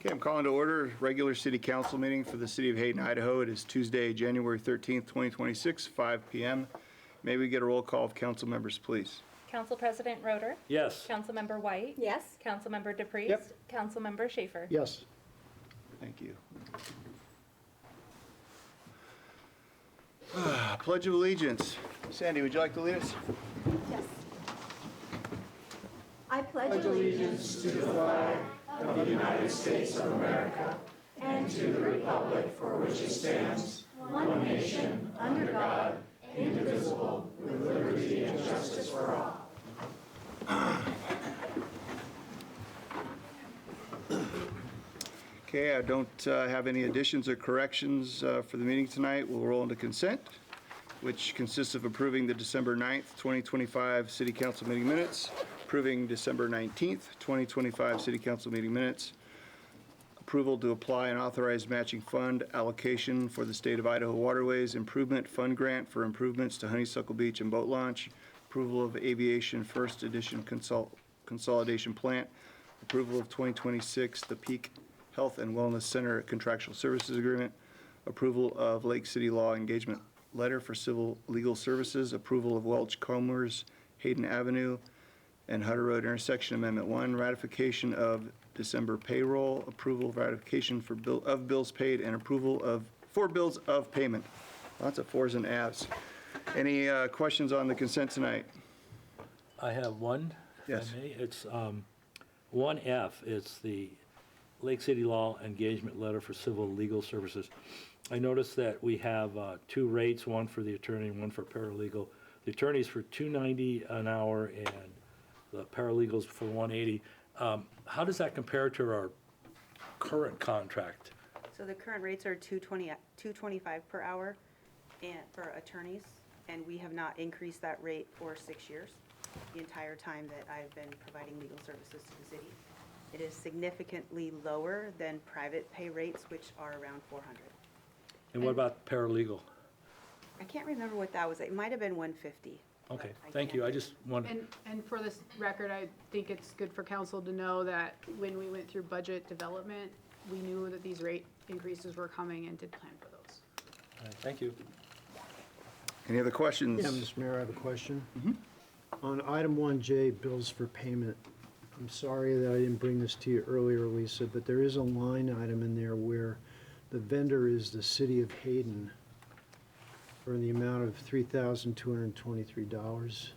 Okay, I'm calling to order regular city council meeting for the city of Hayden, Idaho. It is Tuesday, January 13th, 2026, 5 p.m. May we get a roll call of council members, please? Council President Roeder? Yes. Councilmember White? Yes. Councilmember DePriest? Yep. Councilmember Schaefer? Yes. Thank you. Pledge of Allegiance. Sandy, would you like to lead us? Yes. I pledge allegiance to the flag of the United States of America and to the republic for which it stands, one nation, under God, indivisible, with liberty and justice for all. Okay, I don't have any additions or corrections for the meeting tonight. We'll roll into consent, which consists of approving the December 9th, 2025 City Council meeting minutes, approving December 19th, 2025 City Council meeting minutes, approval to apply and authorize matching fund allocation for the State of Idaho Waterways Improvement Fund Grant for improvements to Honeysuckle Beach and Boat Launch, approval of Aviation First Edition Consolidation Plant, approval of 2026 The Peak Health and Wellness Center Contractual Services Agreement, approval of Lake City Law Engagement Letter for Civil Legal Services, approval of Welch Comers Hayden Avenue and Hutter Road Intersection Amendment 1, ratification of December payroll, approval of ratification for bills paid, and approval of 4 bills of payment. Lots of fours and abs. Any questions on the consent tonight? I have one, if Yes. I may. It's 1F. It's the Lake City Law Engagement Letter for Civil Legal Services. I noticed that we have 2 rates, one for the attorney and one for paralegal. The attorney's for $290 an hour and the paralegals for $180. How does that compare to our current contract? So the current rates are $225 per hour and for attorneys, and we have not increased that rate for 6 years, the entire time that I've been providing legal services to the city. It is significantly lower than private pay rates, which are around $400. And what about paralegal? I can't remember what that was. It might have been $150. Okay, but I thank you. can't- I just wanted, And for this record, I think it's good for council to know that when we went through budget development, we knew that these rate increases were coming and did plan for those. thank you. Any other questions? Yeah, Mr. Mayor, I have a question. On item 1J, bills for payment, I'm sorry that I didn't bring this to you earlier, Lisa, but there is a line item in there where the vendor is the city of Hayden for the amount of $3,223.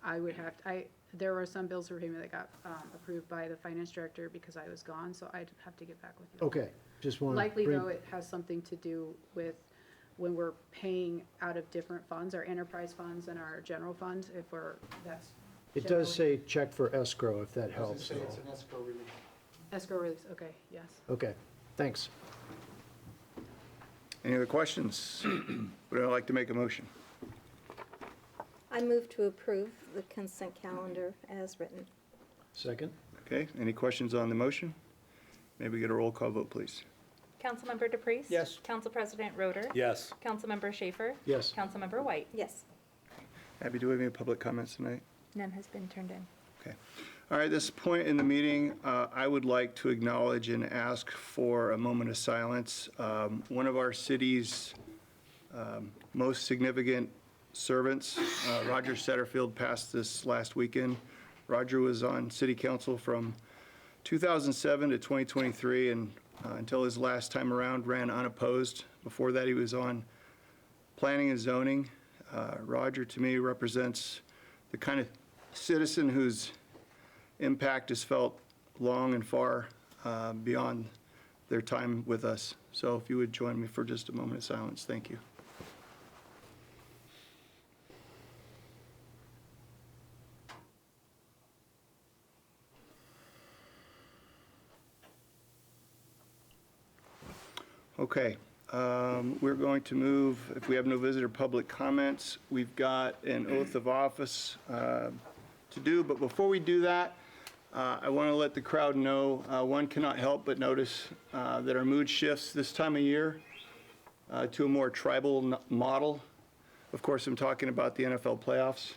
I would have, there were some bills for payment that got approved by the finance director because I was gone, so I'd have to get back with you. Okay, just want to Likely though, it has something to do with when we're paying out of different funds, our enterprise funds and our general funds, if we're, that's. It does say check for escrow, if that helps. It's an escrow release. Escrow release, okay, yes. Okay, thanks. Any other questions? Would I like to make a motion? I move to approve the consent calendar as written. Second? Okay, any questions on the motion? Maybe get a roll call vote, please. Councilmember DePriest? Yes. Council President Roeder? Yes. Councilmember Schaefer? Yes. Councilmember White? Yes. Abby, do we have any public comments tonight? None has been turned in. Okay. All right, this point in the meeting, I would like to acknowledge and ask for a moment of silence. One of our city's most significant servants, Roger Setterfield, passed this last weekend. Roger was on city council from 2007 to 2023, and until his last time around, ran unopposed. Before that, he was on planning and zoning. Roger, to me, represents the kind of citizen whose impact is felt long and far beyond their time with us. So if you would join me for just a moment of silence, thank you. Okay, we're going to move, if we have no visitor public comments, we've got an oath of office to do, but before we do that, I want to let the crowd know, one cannot help but notice that our mood shifts this time of year to a more tribal model. Of course, I'm talking about the NFL playoffs.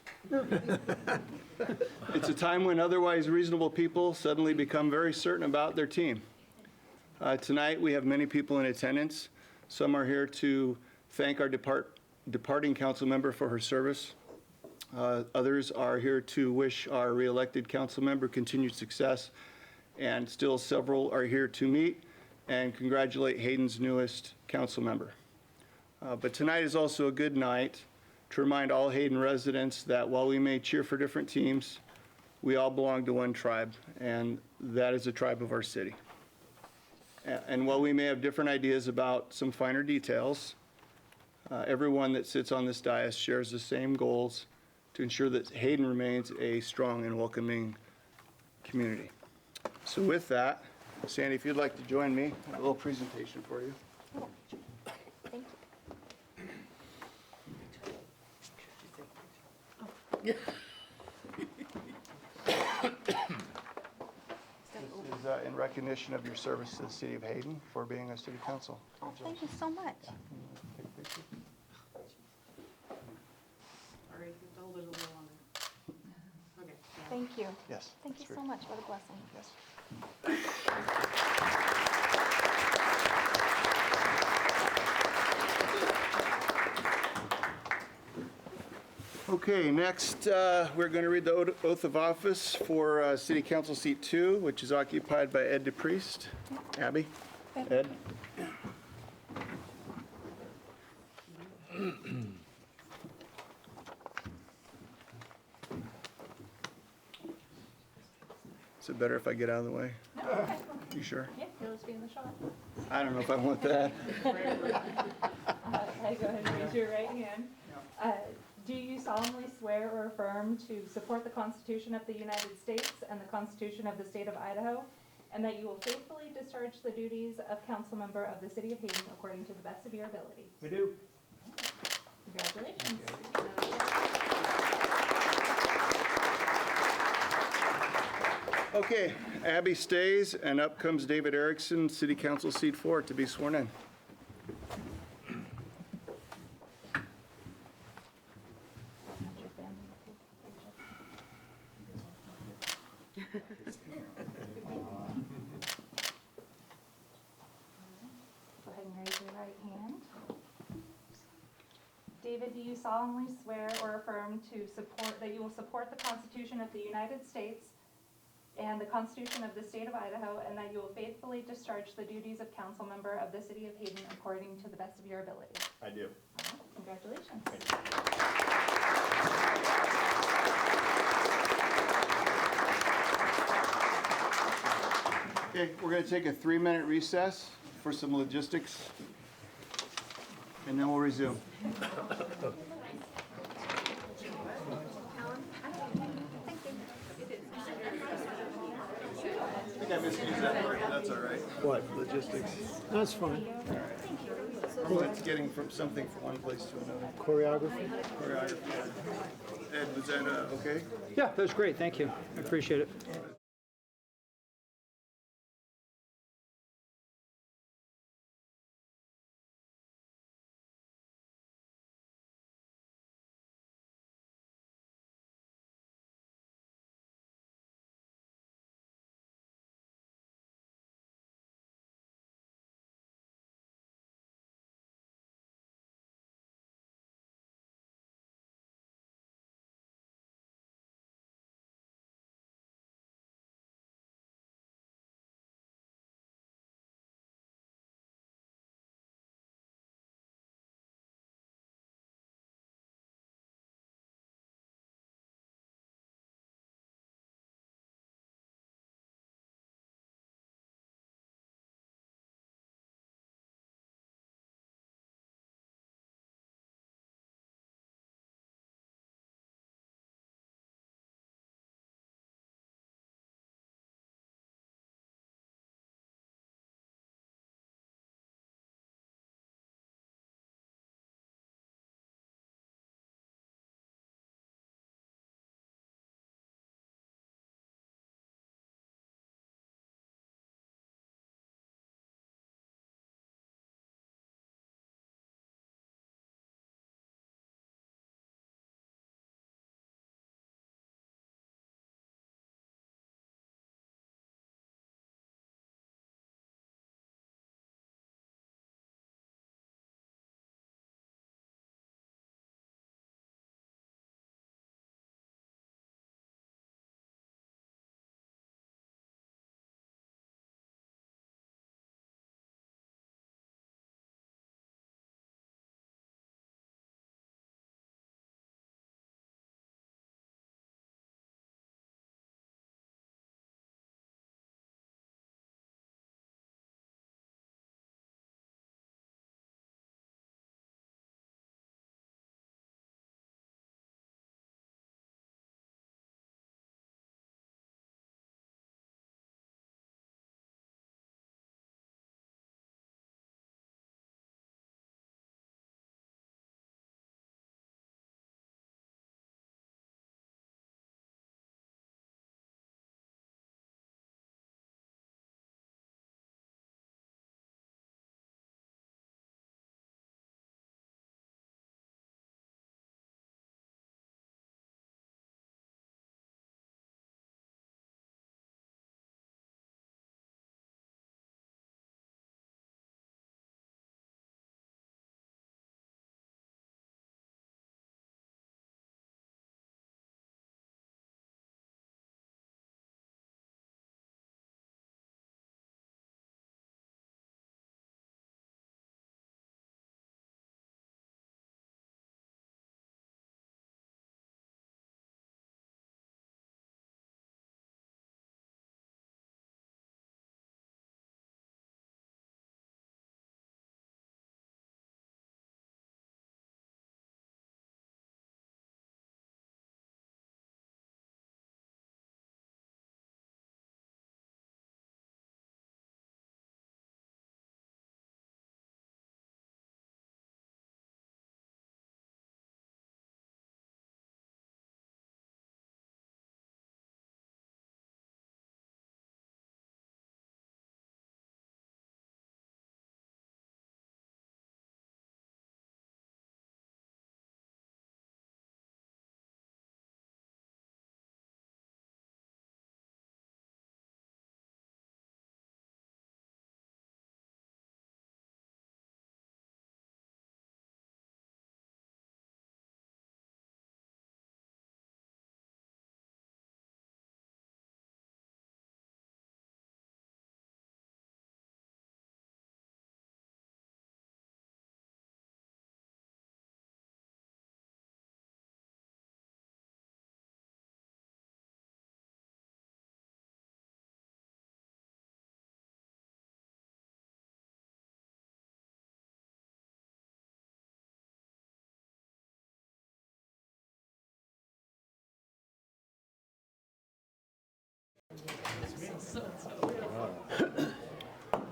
It's a time when otherwise reasonable people suddenly become very certain about their team. Tonight, we have many people in attendance. Some are here to thank our departing council member for her service. Others are here to wish our re-elected council member continued success. And still several are here to meet and congratulate Hayden's newest council member. But tonight is also a good night to remind all Hayden residents that while we may cheer for different teams, we all belong to one tribe, and that is the tribe of our city. And while we may have different ideas about some finer details, everyone that sits on this dais shares the same goals to ensure that Hayden remains a strong and welcoming community. So with that, Sandy, if you'd like to join me, a little presentation for you. Thank you. This is in recognition of your service to the city of Hayden for being a city council. Oh, thank you so much. Take a picture. All right, you have to hold it a little longer. Okay. Thank you. Yes. Thank you that's so great. much. What a blessing. Yes. Okay, next, we're going to read the oath of office for City Council Seat 2, which is occupied by Ed DePriest. Abby? Ed? Is it better if I get out of the way? No, okay. You sure? Yeah, you'll just be in the shot. I don't know if I want that. Go ahead and raise your right hand. Do you solemnly swear or affirm to support the Constitution of the United States and the Constitution of the State of Idaho, and that you will faithfully discharge the duties of council member of the City of Hayden according to the best of your ability? We do. Congratulations. Okay, Abby stays, and up comes David Erickson, City Council Seat 4, to be sworn in. Go ahead and raise your right hand. David, do you solemnly swear or affirm to support, that you will support the Constitution of the United States and the Constitution of the State of Idaho, and that you will faithfully discharge the duties of council member of the City of Hayden according to the best of your ability? I do. All right, congratulations. Okay, we're going to take a 3-minute recess for some logistics, and then we'll resume. I think I missed you that part, but that's all right. What? Logistics. That's fine. Well, it's getting from something from one place to another. Choreography? Choreography. Ed, was that okay? Yeah, that was great. Thank you. I appreciate it.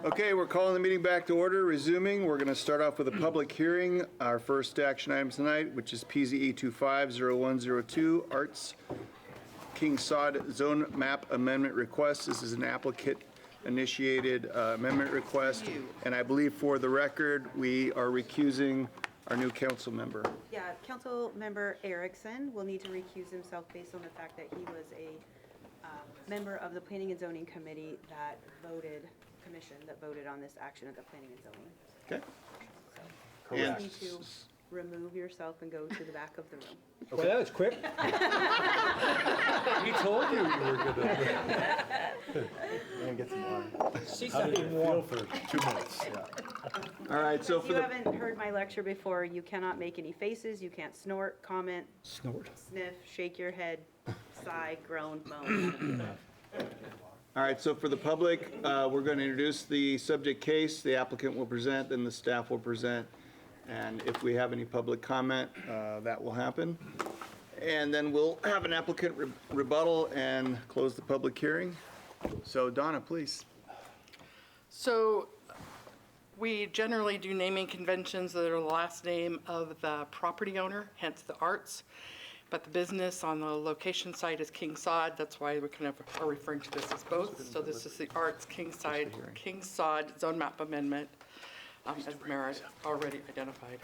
Okay, we're calling the meeting back to order, resuming. We're going to start off with a public hearing. Our first action item tonight, which is PZE 250102, Arts King Sod Zone Map Amendment Request. This is an applicant-initiated amendment request, and I believe for the record, we are recusing our new council member. Yeah, Council Member Erickson will need to recuse himself based on the fact that he was a member of the Planning and Zoning Committee that voted on this action at the Planning and Zoning. Okay? So you need to remove yourself and go to the back of the room. Okay, that was quick. We told you you were gonna. And get some water. She's How did not it even feel warm. for 2 minutes? All right, so If for you the, haven't heard my lecture before, you cannot make any faces, you can't snort, comment, Snort. sniff, shake your head, sigh, groan, moan. all right, so for the public, we're going to introduce the subject case. The applicant will present, then the staff will present. And if we have any public comment, that will happen. And then we'll have an applicant rebuttal and close the public hearing. So Donna, please. So we generally do naming conventions that are the last name of the property owner, hence the Arts. But the business on the location site is King Sod. That's why we kind of are referring to this as both. So this is the Arts King Sod Zone Map Amendment, as the mayor already identified.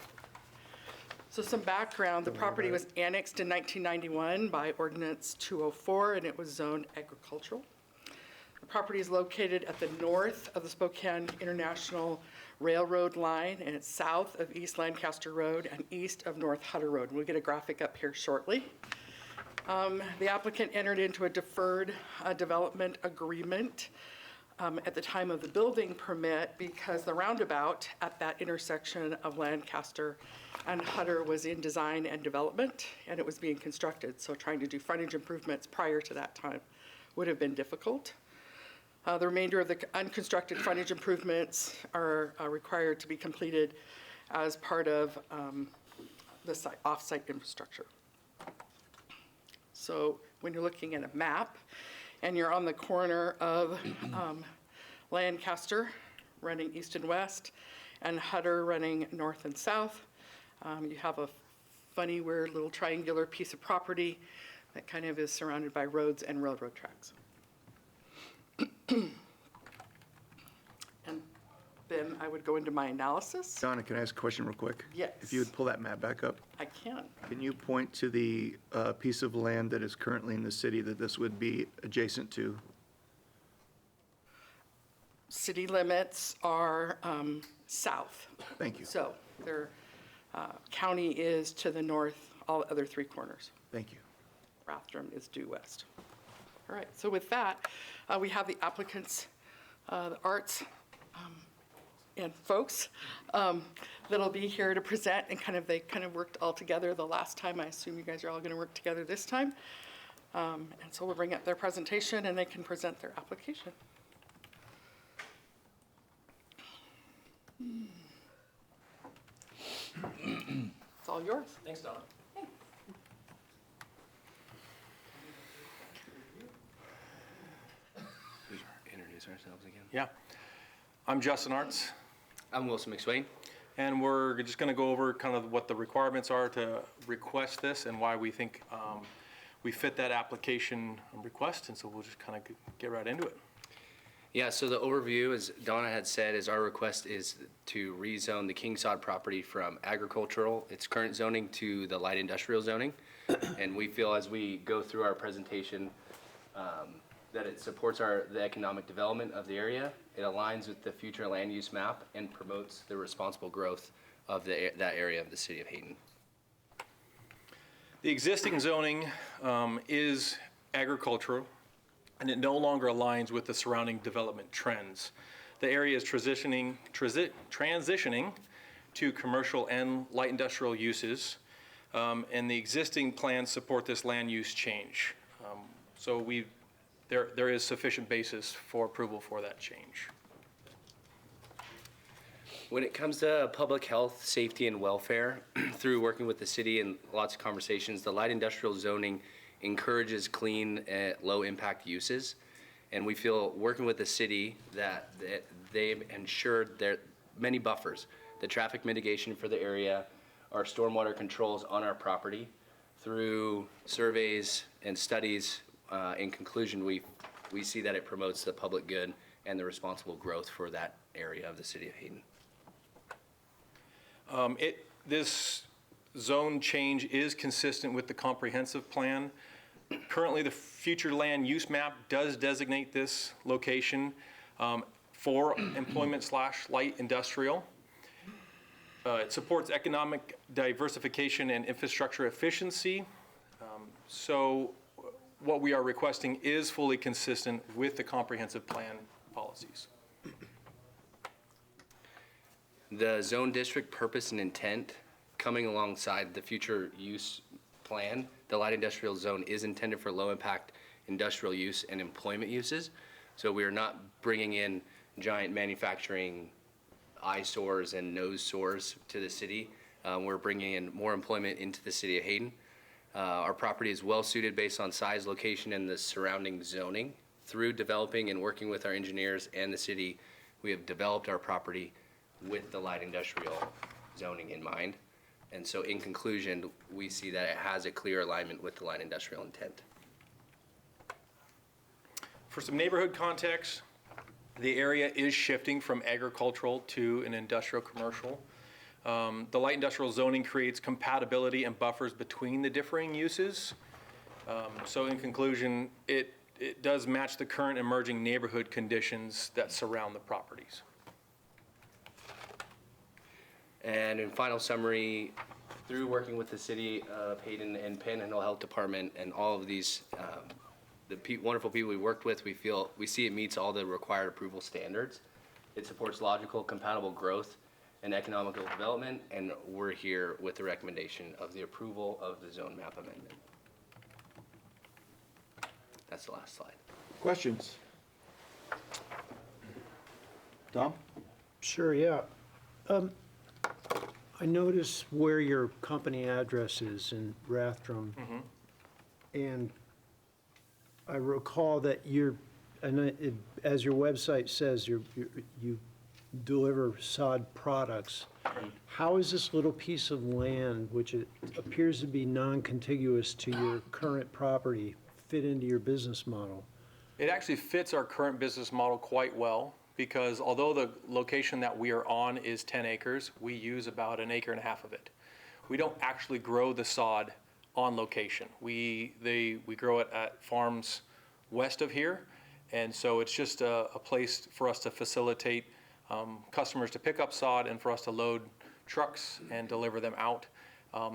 So some background, the property was annexed in 1991 by Ordinance 204, and it was zoned agricultural. The property is located at the north of the Spokane International Railroad line, and it's south of East Lancaster Road and east of North Hutter Road. We'll get a graphic up here shortly. The applicant entered into a deferred development agreement at the time of the building permit because the roundabout at that intersection of Lancaster and Hutter was in design and development, and it was being constructed. So trying to do frontage improvements prior to that time would have been difficult. The remainder of the unconstructed frontage improvements are required to be completed as part of the off-site infrastructure. So when you're looking at a map and you're on the corner of Lancaster running east and west and Hutter running north and south, you have a funny, weird little triangular piece of property that kind of is surrounded by roads and railroad tracks. And then I would go into my analysis. Donna, can I ask a question real quick? Yes. If you would pull that map back up. I can. Can you point to the piece of land that is currently in the city that this would be adjacent to? City limits are south. Thank you. So their county is to the north, all the other three corners. Thank you. Rathdrum is due west. All right, so with that, we have the applicants, the arts and folks that'll be here to present, and they kind of worked all together the last time. I assume you guys are all going to work together this time. And so we'll bring up their presentation and they can present their application. It's all yours. Thanks, Donna. Introduce ourselves again. Yeah. I'm Justin Arts, I'm Wilson McSwain. and we're just going to go over kind of what the requirements are to request this and why we think we fit that application request, and so we'll just kind of get right into it. Yeah, so the overview, as Donna had said, is our request is to rezone the King Sod property from agricultural, its current zoning, to the light industrial zoning. And we feel as we go through our presentation that it supports the economic development of the area. It aligns with the future land use map and promotes the responsible growth of that area of the city of Hayden. The existing zoning is agricultural, and it no longer aligns with the surrounding development trends. The area is transitioning to commercial and light industrial uses, and the existing plans support this land use change. So there is sufficient basis for approval for that change. When it comes to public health, safety, and welfare, through working with the city and lots of conversations, the light industrial zoning encourages clean, low-impact uses. And we feel, working with the city, that they've ensured there many buffers, the traffic mitigation for the area, our stormwater controls on our property. Through surveys and studies, in conclusion, we see that it promotes the public good and the responsible growth for that area of the city of Hayden. This zone change is consistent with the comprehensive plan. Currently, the future land use map does designate this location for employment/light industrial. It supports economic diversification and infrastructure efficiency. So what we are requesting is fully consistent with the comprehensive plan policies. The zone district purpose and intent coming alongside the future use plan, the light industrial zone is intended for low impact industrial use and employment uses. So we are not bringing in giant manufacturing eyesores and nose sores to the city. We're bringing in more employment into the city of Hayden. Our property is well suited based on size, location, and the surrounding zoning. Through developing and working with our engineers and the city, we have developed our property with the light industrial zoning in mind. And so in conclusion, we see that it has a clear alignment with the light industrial intent. For some neighborhood context, the area is shifting from agricultural to an industrial commercial. The light industrial zoning creates compatibility and buffers between the differing uses. So in conclusion, it does match the current emerging neighborhood conditions that surround the properties. And in final summary, through working with the city of Hayden and Panhandle Health Department and all of these, wonderful people we worked with, we see it meets all the required approval standards. It supports logical, compatible growth and economical development, and we're here with the recommendation of the approval of the zone map amendment. That's the last slide. Questions? Tom? Sure, yeah. I noticed where your company address is in Rathdrum. And I recall that as your website says, you deliver sod products. How is this little piece of land, which it appears to be non-contiguous to your current property, fit into your business model? It actually fits our current business model quite well, because although the location that we are on is 10 acres, we use about 1.5 acres of it. We don't actually grow the sod on location. We grow it at farms west of here, and so it's just a place for us to facilitate customers to pick up sod and for us to load trucks and deliver them out.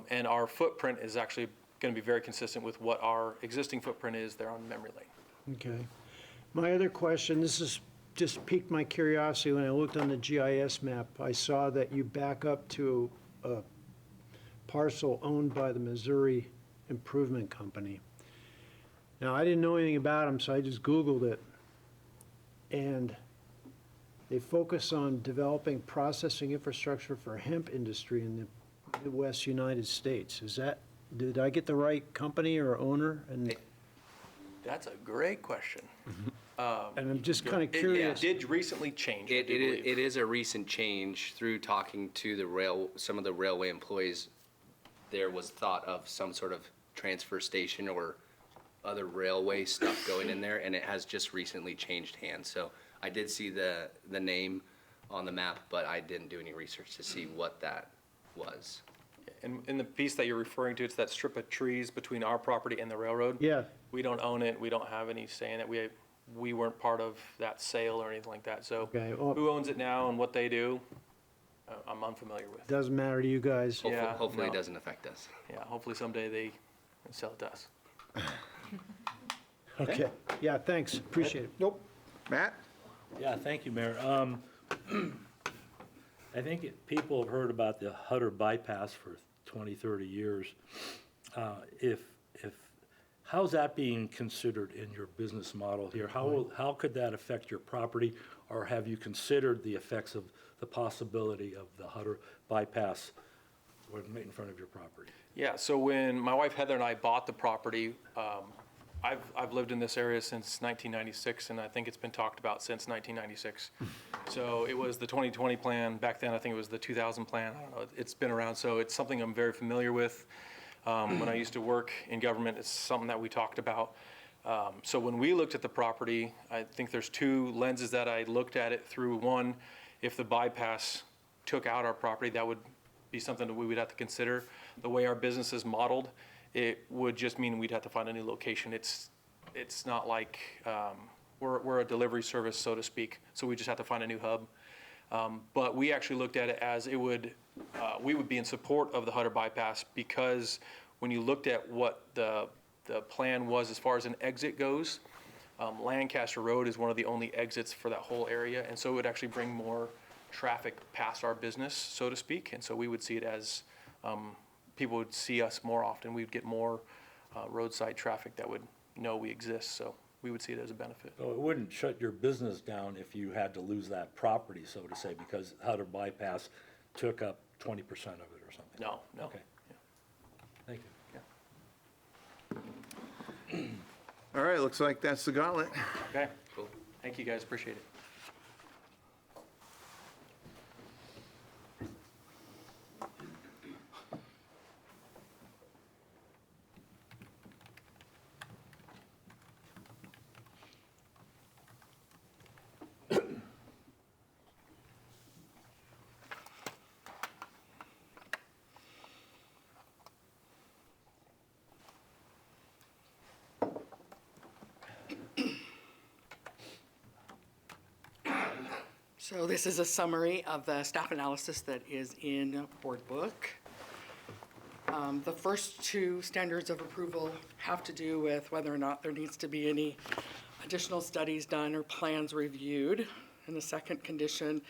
And our footprint is actually going to be very consistent with what our existing footprint is there on Memory Lane. Okay. My other question, this is just piqued my curiosity when I looked on the GIS map. I saw that you back up to a parcel owned by the Missouri Improvement Company. Now, I didn't know anything about them, so I just Googled it. And they focus on developing processing infrastructure for hemp industry in the Midwest United States. Did I get the right company or owner? And That's a great question. And I'm just kind of curious. It did recently change, I do believe. It is a recent change. Through talking to some of the railway employees, there was thought of some sort of transfer station or other railway stuff going in there, and it has just recently changed hands. So I did see the name on the map, but I didn't do any research to see what that was. And in the piece that you're referring to, it's that strip of trees between our property and the railroad. Yeah. We don't own it. We don't have any say in it. We weren't part of that sale or anything like that. So Okay, well- who owns it now and what they do, I'm unfamiliar with. Doesn't matter to you guys. Hopefully no. it doesn't affect us. Yeah, hopefully someday they sell it to us. Okay. Yeah, thanks. Appreciate it. Nope. Matt? Yeah, thank you, Mayor. I think people have heard about the Hutter bypass for 20, 30 years. How's that being considered in your business model here? How could that affect your property? Or have you considered the effects of the possibility of the Hutter bypass right in front of your property? Yeah, so when my wife Heather and I bought the property, I've lived in this area since 1996, and I think it's been talked about since 1996. So it was the 2020 plan. Back then, I think it was the 2000 plan. I don't know. It's been around, so it's something I'm very familiar with. When I used to work in government, it's something that we talked about. So when we looked at the property, I think there's two lenses that I looked at it through. One, if the bypass took out our property, that would be something that we would have to consider. The way our business is modeled, it would just mean we'd have to find a new location. It's not like we're a delivery service, so to speak, so we just have to find a new hub. But we actually looked at it as we would be in support of the Hutter bypass, because when you looked at what the plan was as far as an exit goes, Lancaster Road is one of the only exits for that whole area, and so it would actually bring more traffic past our business, so to speak, and so we would see it as people would see us more often. We'd get more roadside traffic that would know we exist, so we would see it as a benefit. So it wouldn't shut your business down if you had to lose that property, so to say, because Hutter bypass took up 20% of it or something? No, no. Okay. Thank you. All right, looks like that's the gauntlet. Okay, cool. Thank you, guys, appreciate it. So this is a summary of the staff analysis that is in Board Book. The first two standards of approval have to do with whether or not there needs to be any additional studies done or plans reviewed. And the second condition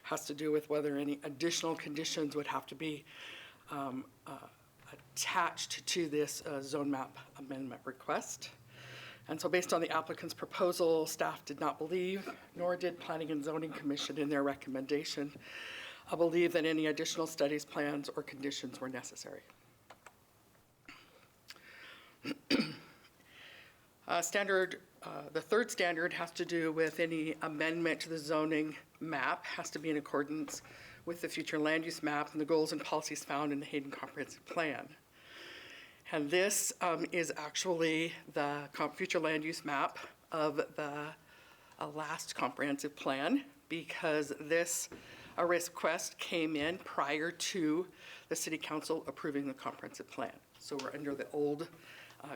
has to do with whether any additional conditions would have to be attached to this zone map amendment request. And so based on the applicant's proposal, staff did not believe, nor did Planning and Zoning Commission in their recommendation, believe that any additional studies, plans, or conditions were necessary. The third standard has to do with any amendment to the zoning map has to be in accordance with the future land use map and the goals and policies found in the Hayden Comprehensive Plan. And this is actually the future land use map of the last comprehensive plan, because this request came in prior to the City Council approving the comprehensive plan. So we're under the old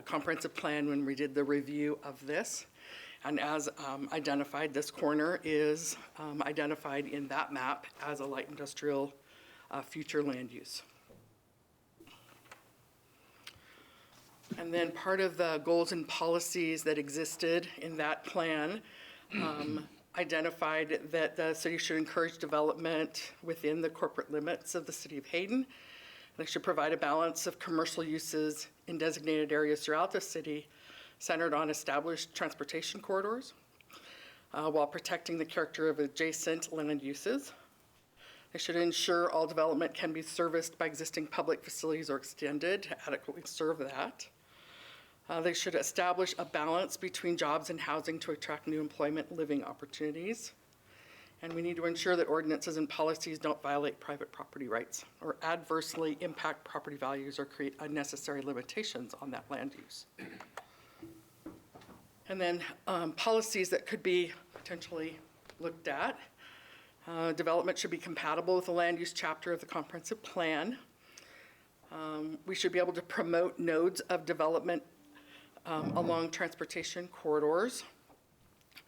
comprehensive plan when we did the review of this. And as identified, this corner is identified in that map as a light industrial future land use. And then part of the goals and policies that existed in that plan identified that the city should encourage development within the corporate limits of the city of Hayden. They should provide a balance of commercial uses in designated areas throughout the city, centered on established transportation corridors, while protecting the character of adjacent land uses. They should ensure all development can be serviced by existing public facilities or extended to adequately serve that. They should establish a balance between jobs and housing to attract new employment and living opportunities. And we need to ensure that ordinances and policies don't violate private property rights or adversely impact property values or create unnecessary limitations on that land use. And then policies that could be potentially looked at. Development should be compatible with the land use chapter of the comprehensive plan. We should be able to promote nodes of development along transportation corridors.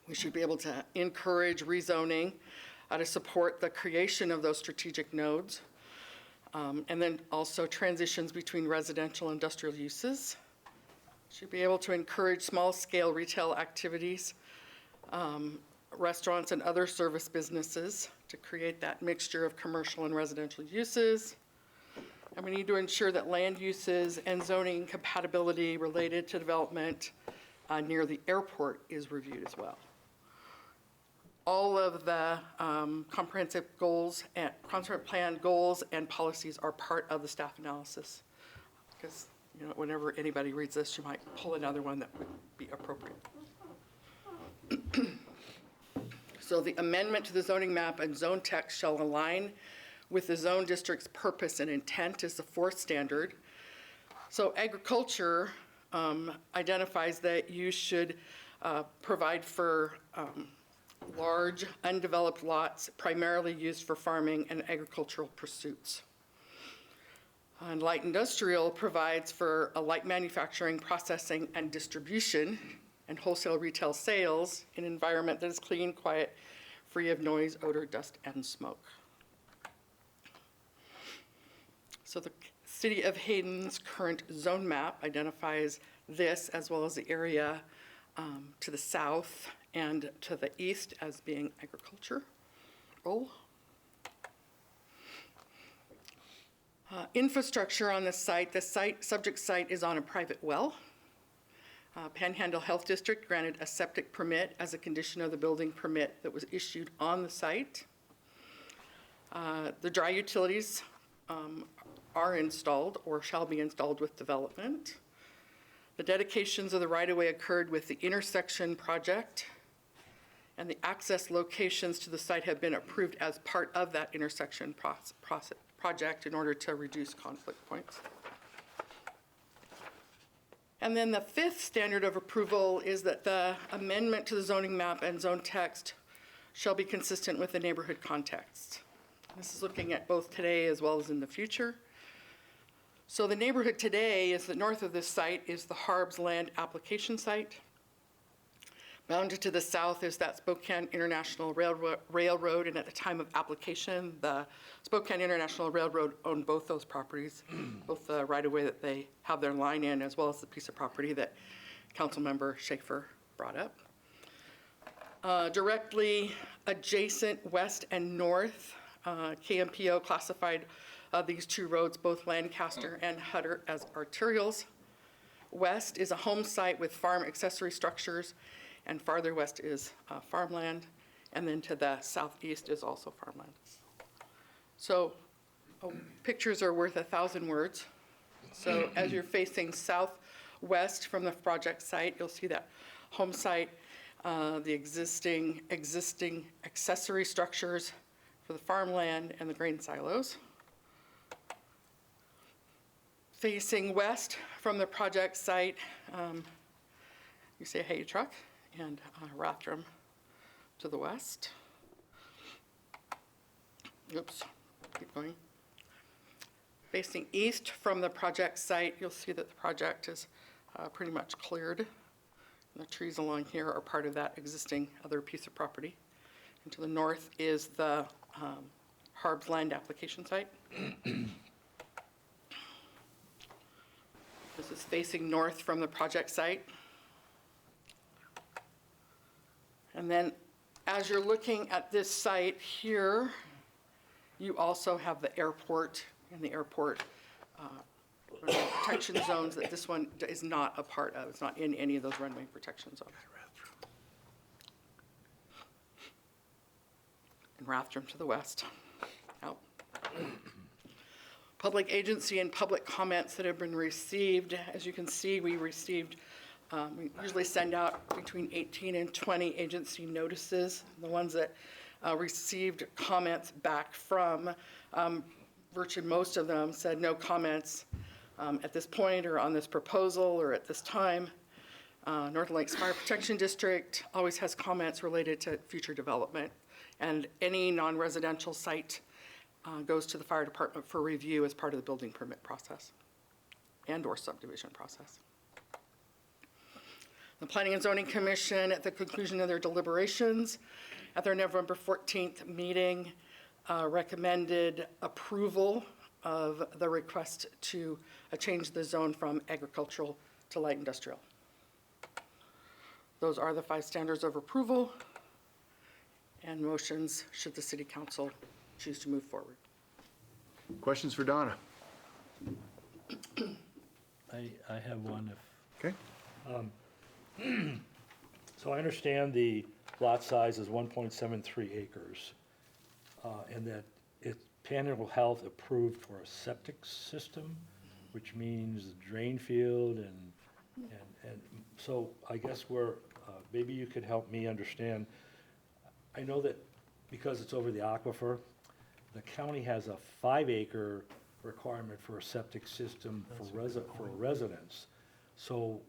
We should be able to encourage rezoning to support the creation of those strategic nodes. And then also transitions between residential and industrial uses. Should be able to encourage small-scale retail activities, restaurants and other service businesses to create that mixture of commercial and residential uses. And we need to ensure that land uses and zoning compatibility related to development near the airport is reviewed as well. All of the comprehensive goals and comprehensive plan goals and policies are part of the staff analysis, because you know, whenever anybody reads this, you might pull another one that would be appropriate. So the amendment to the zoning map and zone text shall align with the zone district's purpose and intent is the fourth standard. So agriculture identifies that you should provide for large undeveloped lots primarily used for farming and agricultural pursuits. And light industrial provides for a light manufacturing, processing, and distribution and wholesale retail sales in an environment that is clean, quiet, free of noise, odor, dust, and smoke. So the City of Hayden's current zone map identifies this as well as the area to the south and to the east as being agriculture. Infrastructure on the subject site is on a private well. Panhandle Health District granted a septic permit as a condition of the building permit that was issued on the site. The dry utilities are installed or shall be installed with development. The dedications of the right-of-way occurred with the intersection project, and the access locations to the site have been approved as part of that intersection project in order to reduce conflict points. And then the fifth standard of approval is that the amendment to the zoning map and zone text shall be consistent with the neighborhood context. This is looking at both today as well as in the future. So the neighborhood today is that north of this site is the Harbs Land application site. Bounded to the south is that Spokane International Railroad, and at the time of application, the Spokane International Railroad owned both those properties, both the right-of-way that they have their line in, as well as the piece of property that Councilmember Schaefer brought up. Directly adjacent west and north, KMPO classified these two roads, both Lancaster and Hutter, as arterials. West is a home site with farm accessory structures, and farther west is farmland, and then to the southeast is also farmland. So pictures are worth 1,000 words. So as you're facing southwest from the project site, you'll see that home site, the existing accessory structures for the farmland and the grain silos. Facing west from the project site, you see a hay truck and Rathdrum to the west. Oops, keep going. Facing east from the project site, you'll see that the project is pretty much cleared. And the trees along here are part of that existing other piece of property. And to the north is the Harbs Land application site. This is facing north from the project site. And then as you're looking at this site here, you also have the airport and the airport protection zones that this one is not a part of. It's not in any of those runway protection zones. And Rathdrum to the west. Out. Public agency and public comments that have been received. As you can see, we received, we usually send out between 18 and 20 agency notices. The ones that received comments back from, virtually most of them said no comments at this point or on this proposal or at this time. Northern Lakes Fire Protection District always has comments related to future development, and any non-residential site goes to the fire department for review as part of the building permit process and or subdivision process. The Planning and Zoning Commission, at the conclusion of their deliberations at their November 14th meeting, recommended approval of the request to change the zone from agricultural to light industrial. Those are the 5 standards of approval and motions should the City Council choose to move forward. Questions for Donna? I have one if. Okay. So I understand the lot size is 1.73 acres, and that Panhandle Health approved for a septic system. which means drain field and so I guess maybe you could help me understand. I know that because it's over the aquifer, the county has a 5-acre requirement for a septic system for residents. So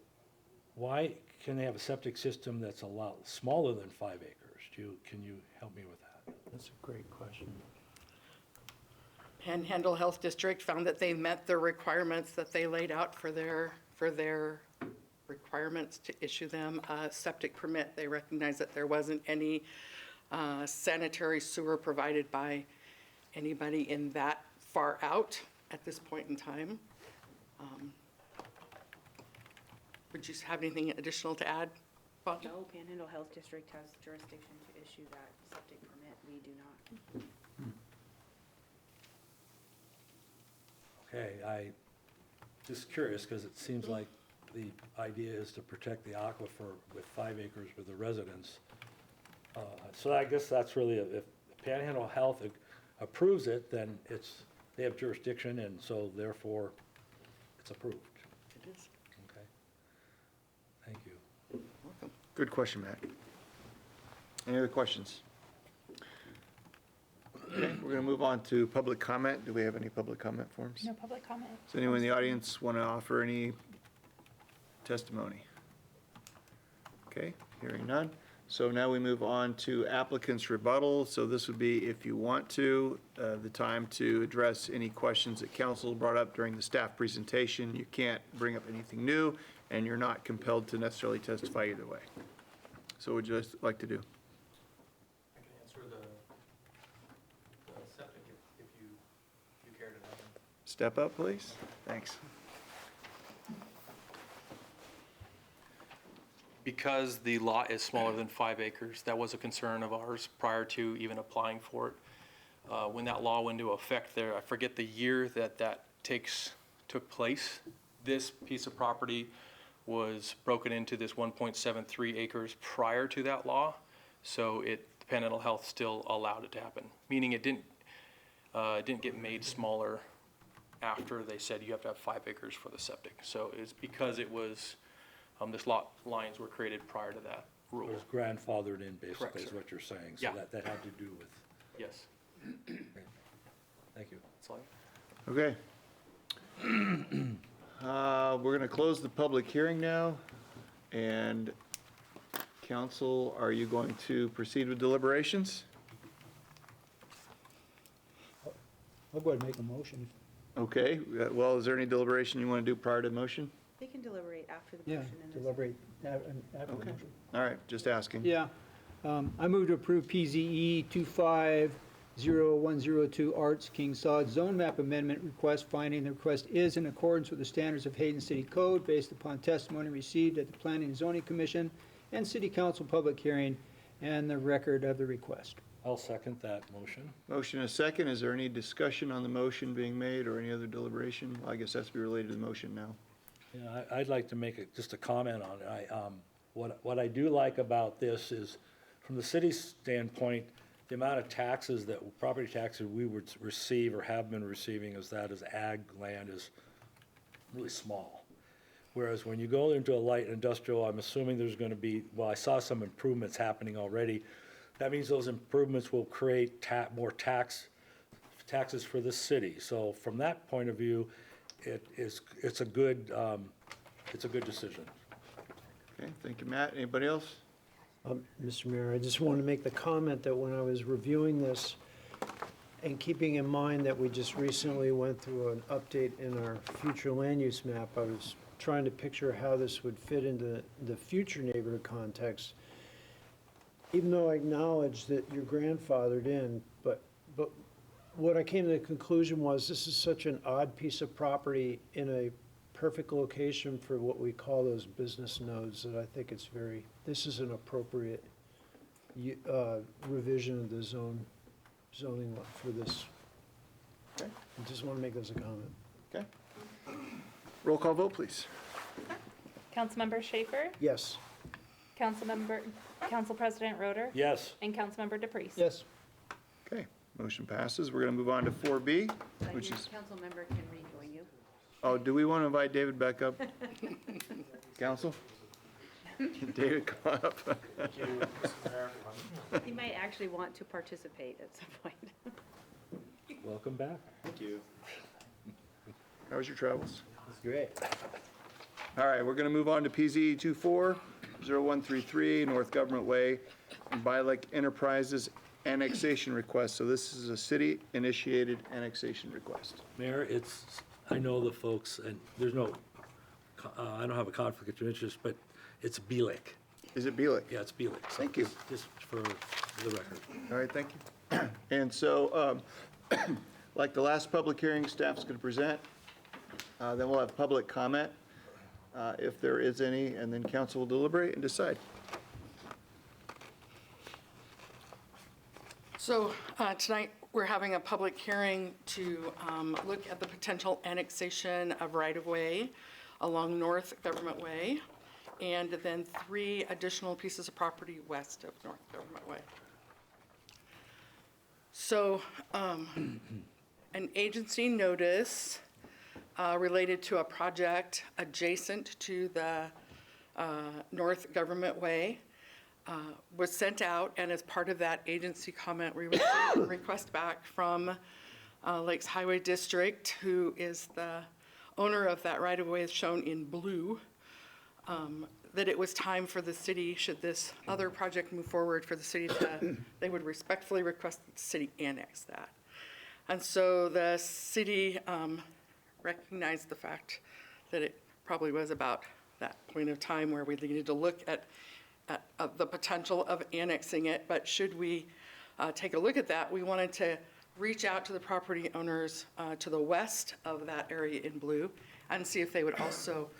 why can they have a septic system that's a lot smaller than 5 acres? Can you help me with that? That's a great question. Panhandle Health District found that they met the requirements that they laid out for their requirements to issue them a septic permit. They recognized that there wasn't any sanitary sewer provided by anybody in that far out at this point in time. Would you have anything additional to add, Bob? No, Panhandle Health District has jurisdiction to issue that septic permit. We do not. Okay, just curious, because it seems like the idea is to protect the aquifer with 5 acres with the residents. So I guess that's really, if Panhandle Health approves it, then they have jurisdiction, and so therefore, it's approved. It is. Okay. Thank you. Welcome. Good question, Matt. Any other questions? Okay, we're going to move on to public comment. Do we have any public comment forms? No public comment. Does anyone in the audience want to offer any testimony? Okay, hearing none. So now we move on to applicant's rebuttal. So this would be, if you want to, the time to address any questions that council brought up during the staff presentation. You can't bring up anything new, and you're not compelled to necessarily testify either way. So what would you guys like to do? I can answer the septic if you care to know. Step up, please. Thanks. Because the lot is smaller than 5 acres, that was a concern of ours prior to even applying for it. When that law went into effect there, I forget the year that took place. This piece of property was broken into this 1.73 acres prior to that law, so Panhandle Health still allowed it to happen, meaning it didn't get made smaller after they said you have to have 5 acres for the septic. So it's because it was, this lot lines were created prior to that rule. It was grandfathered in, basically, Correct, is sir. what you're saying. Yeah. So that had to do with, Yes, thank you. that's all I have. Okay. We're going to close the public hearing now. And council, are you going to proceed with deliberations? I'll go ahead and make a motion. Okay, well, is there any deliberation you want to do prior to motion? They can deliberate after the Yeah, motion and the deliberate after the Okay. motion. All right, just asking. Yeah. I move to approve PZE 250102 Arts King Sod Zone Map Amendment request, finding the request is in accordance with the standards of Hayden City Code based upon testimony received at the Planning and Zoning Commission and City Council public hearing and the record of the request. I'll second that motion. Motion and a second. Is there any discussion on the motion being made or any other deliberation? Well, I guess that's to be related to the motion now. Yeah, I'd like to make just a comment on it. What I do like about this is, from the city's standpoint, the amount of taxes property taxes we would receive or have been receiving as ag land is really small. Whereas when you go into a light industrial, I'm assuming there's going to be, well, I saw some improvements happening already. That means those improvements will create more taxes for the city. So from that point of view, it's a good decision. Okay, thank you, Matt. Anybody else? Mr. Mayor, I just want to make the comment that when I was reviewing this, and keeping in mind that we just recently went through an update in our future land use map, I was trying to picture how this would fit into the future neighborhood context. Even though I acknowledge that you're grandfathered in, but what I came to the conclusion was this is such an odd piece of property in a perfect location for what we call those business nodes that I think this is an appropriate revision of the zoning for this. Okay. I just want to make those a comment. Okay. Roll call vote, please. Councilmember Schaefer, Yes. Council President Roder, Yes. and Councilmember DePreez. Yes. Okay, motion passes. We're going to move on to 4B, which is, Council member can rejoin you. Oh, do we want to invite David back up? Council? David, come on up. He might actually want to participate at some point. Welcome back. Thank you. How was your travels? That's great. All right, we're going to move on to PZ 240133, North Government Way, and Bilek Enterprises annexation request. So this is a city-initiated annexation request. Mayor, I know the folks, and there's no, I don't have a conflict of interest, but it's Bilek. Is it Bilek? Yeah, it's Bilek. So Thank you. Just for the record. All right, thank you. And so, like the last public hearing, staff's going to present. Then we'll have public comment, if there is any, and then council will deliberate and decide. So tonight, we're having a public hearing to look at the potential annexation of right-of-way along North Government Way, and then 3 additional pieces of property west of North Government Way. So an agency notice related to a project adjacent to the North Government Way was sent out, and as part of that agency comment, we received a request back from Lakes Highway District, who is the owner of that right-of-way shown in blue, that it was time for the city, should this other project move forward, for the city to, they would respectfully request that the city annex that. And so the city recognized the fact that it probably was about that point of time where we needed to look at the potential of annexing it, but should we take a look at that, we wanted to reach out to the property owners to the west of that area in blue and see if they would also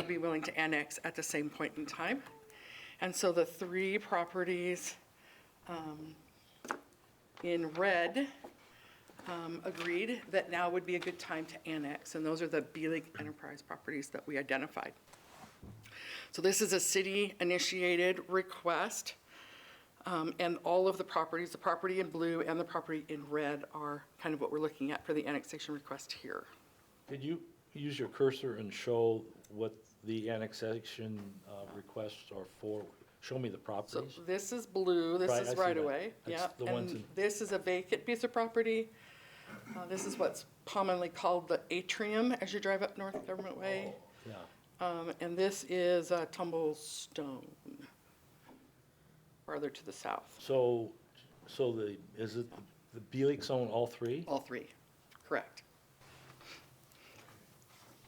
be willing to annex at the same point in time. And so the 3 properties in red agreed that now would be a good time to annex, and those are the Bilek Enterprise properties that we identified. So this is a city-initiated request, and all of the properties, the property in blue and the property in red, are kind of what we're looking at for the annexation request here. Could you use your cursor and show what the annexation requests are for? Show me the So properties. this is blue, this Right, I is see right that. away, yeah. That's the ones And in- this is a vacant piece of property. This is what's commonly called the atrium as you drive up North Government Way. Yeah. And this is Tumblestone, farther to the south. So is it the Bileks own all 3? All 3, correct.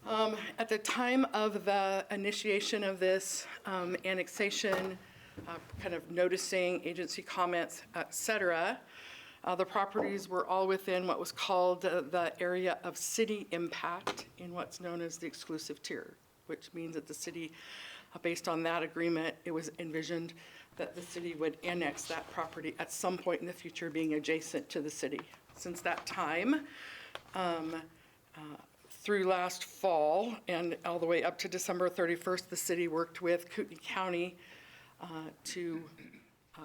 At the time of the initiation of this annexation, kind of noticing agency comments, et cetera, the properties were all within what was called the area of city impact in what's known as the exclusive tier, which means that the city, based on that agreement, it was envisioned that the city would annex that property at some point in the future, being adjacent to the city. Since that time, through last fall and all the way up to December 31st, the city worked with Kootenai County to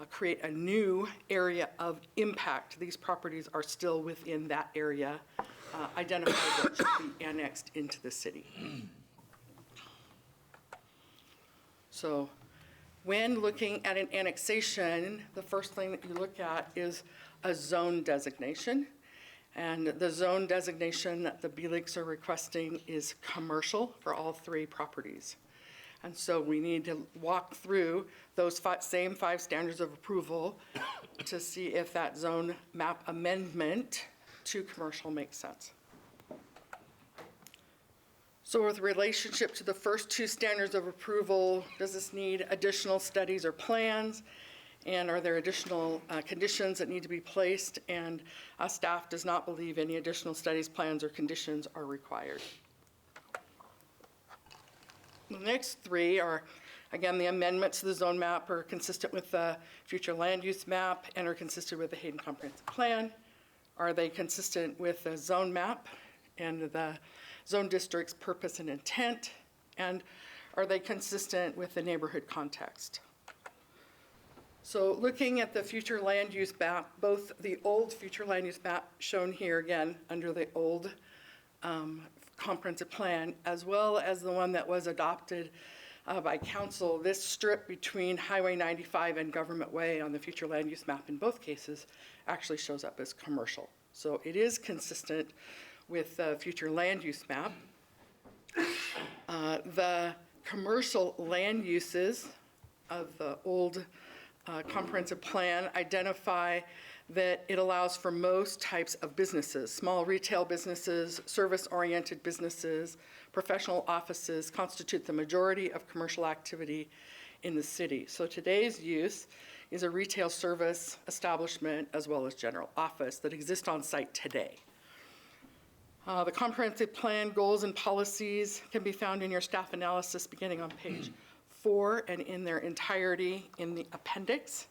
create a new area of impact. These properties are still within that area identified that should be annexed into the city. So when looking at an annexation, the first thing that you look at is a zone designation. And the zone designation that the Bileks are requesting is commercial for all 3 properties. And so we need to walk through those same 5 standards of approval to see if that zone map amendment to commercial makes sense. So with relationship to the first 2 standards of approval, does this need additional studies or plans? And are there additional conditions that need to be placed? And staff does not believe any additional studies, plans, or conditions are required. The next 3 are, again, the amendments to the zone map are consistent with the future land use map and are consistent with the Hayden Comprehensive Plan. Are they consistent with the zone map and the zone district's purpose and intent? And are they consistent with the neighborhood context? So looking at the future land use map, both the old future land use map shown here again under the old comprehensive plan, as well as the one that was adopted by council. This strip between Highway 95 and Government Way on the future land use map in both cases actually shows up as commercial. So it is consistent with the future land use map. The commercial land uses of the old comprehensive plan identify that it allows for most types of businesses, small retail businesses, service-oriented businesses, professional offices constitute the majority of commercial activity in the city. So today's use is a retail service establishment as well as general office that exist on site today. The comprehensive plan goals and policies can be found in your staff analysis beginning on page 4 and in their entirety in the appendix.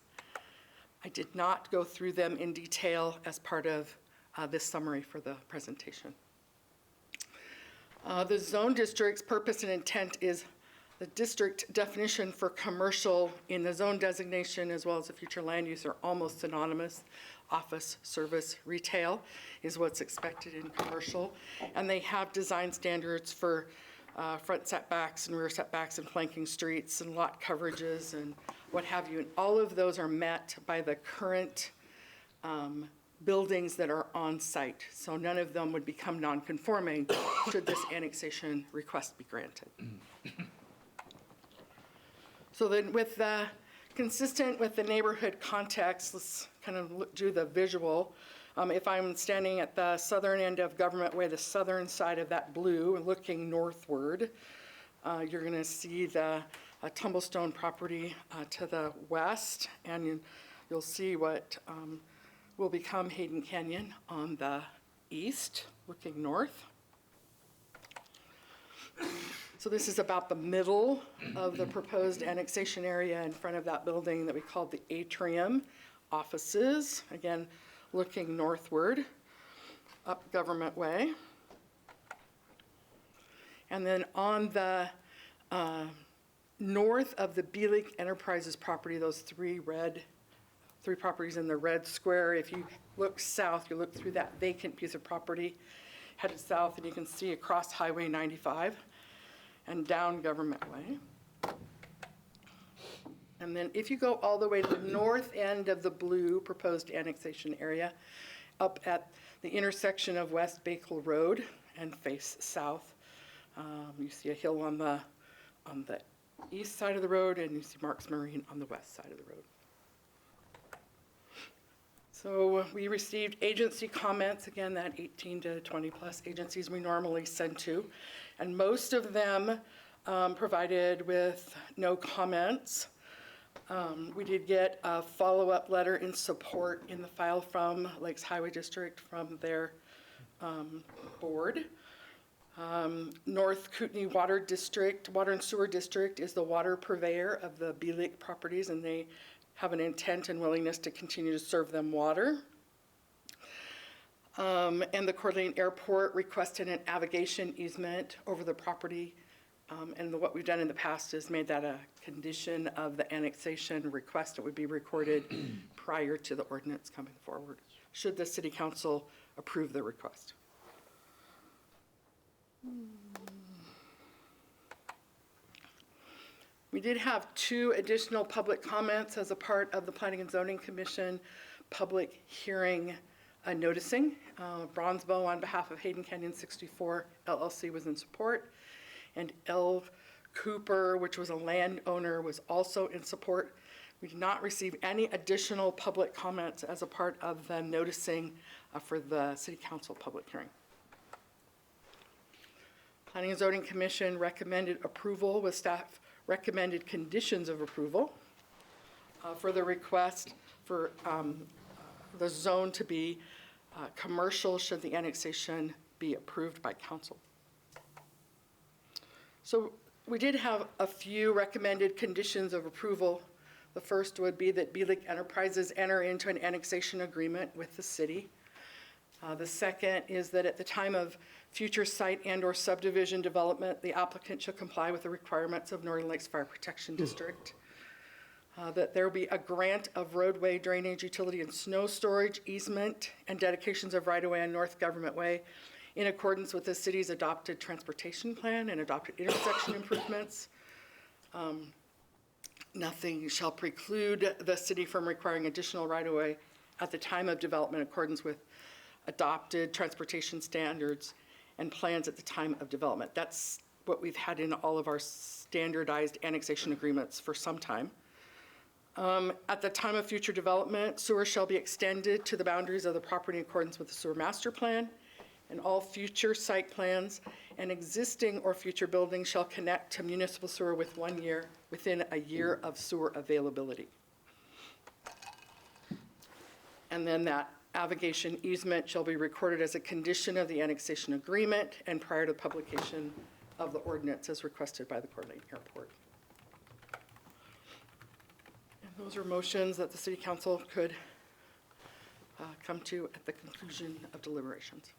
I did not go through them in detail as part of this summary for the presentation. The zone district's purpose and intent is the district definition for commercial in the zone designation as well as the future land use are almost synonymous. Office, service, retail is what's expected in commercial. And they have design standards for front setbacks and rear setbacks and flanking streets and lot coverages and what have you. And all of those are met by the current buildings that are on site. So none of them would become non-conforming should this annexation request be granted. So then with the consistent with the neighborhood context, let's kind of do the visual. If I'm standing at the southern end of Government Way, the southern side of that blue, looking northward, you're going to see the Tumblestone property to the west, and you'll see what will become Hayden Canyon on the east, looking north. So this is about the middle of the proposed annexation area in front of that building that we called the atrium offices. Again, looking northward up Government Way. And then on the north of the Bielik Enterprises property, those three properties in the red square, if you look south, you look through that vacant piece of property, headed south, and you can see across Highway 95 and down Government Way. And then if you go all the way to the north end of the blue proposed annexation area, up at the intersection of West Bakel Road and face south, you see a hill on the east side of the road, and you see Marks Marine on the west side of the road. So we received agency comments, again, that 18 to 20 plus agencies we normally send to, and most of them provided with no comments. We did get a follow-up letter in support in the file from Lakes Highway District from their board. North Kootenai Water and Sewer District is the water purveyor of the Bielik properties, and they have an intent and willingness to continue to serve them water. And the Coeur d'Alene Airport requested an navigation easement over the property. And what we've done in the past is made that a condition of the annexation request. It would be recorded prior to the ordinance coming forward, should the city council approve the request. We did have 2 additional public comments as a part of the Planning and Zoning Commission public hearing noticing. Bronzebow on behalf of Hayden Canyon 64 LLC was in support, and Elv Cooper, which was a landowner, was also in support. We did not receive any additional public comments as a part of the noticing for the City Council public hearing. Planning and Zoning Commission recommended approval with staff recommended conditions of approval for the request for the zone to be commercial should the annexation be approved by council. So we did have a few recommended conditions of approval. The first would be that Bielik Enterprises enter into an annexation agreement with the city. The second is that at the time of future site and/or subdivision development, the applicant should comply with the requirements of Northern Lakes Fire Protection District. That there will be a grant of roadway drainage, utility, and snow storage easement and dedications of right-of-way on North Government Way in accordance with the city's adopted transportation plan and adopted intersection improvements. Nothing shall preclude the city from requiring additional right-of-way at the time of development in accordance with adopted transportation standards and plans at the time of development. That's what we've had in all of our standardized annexation agreements for some time. At the time of future development, sewer shall be extended to the boundaries of the property in accordance with the sewer master plan, and all future site plans and existing or future buildings shall connect to municipal sewer within a year of sewer availability. And then that navigation easement shall be recorded as a condition of the annexation agreement and prior to publication of the ordinance as requested by the Coeur d'Alene Airport. And those are motions that the City Council could come to at the conclusion of deliberations.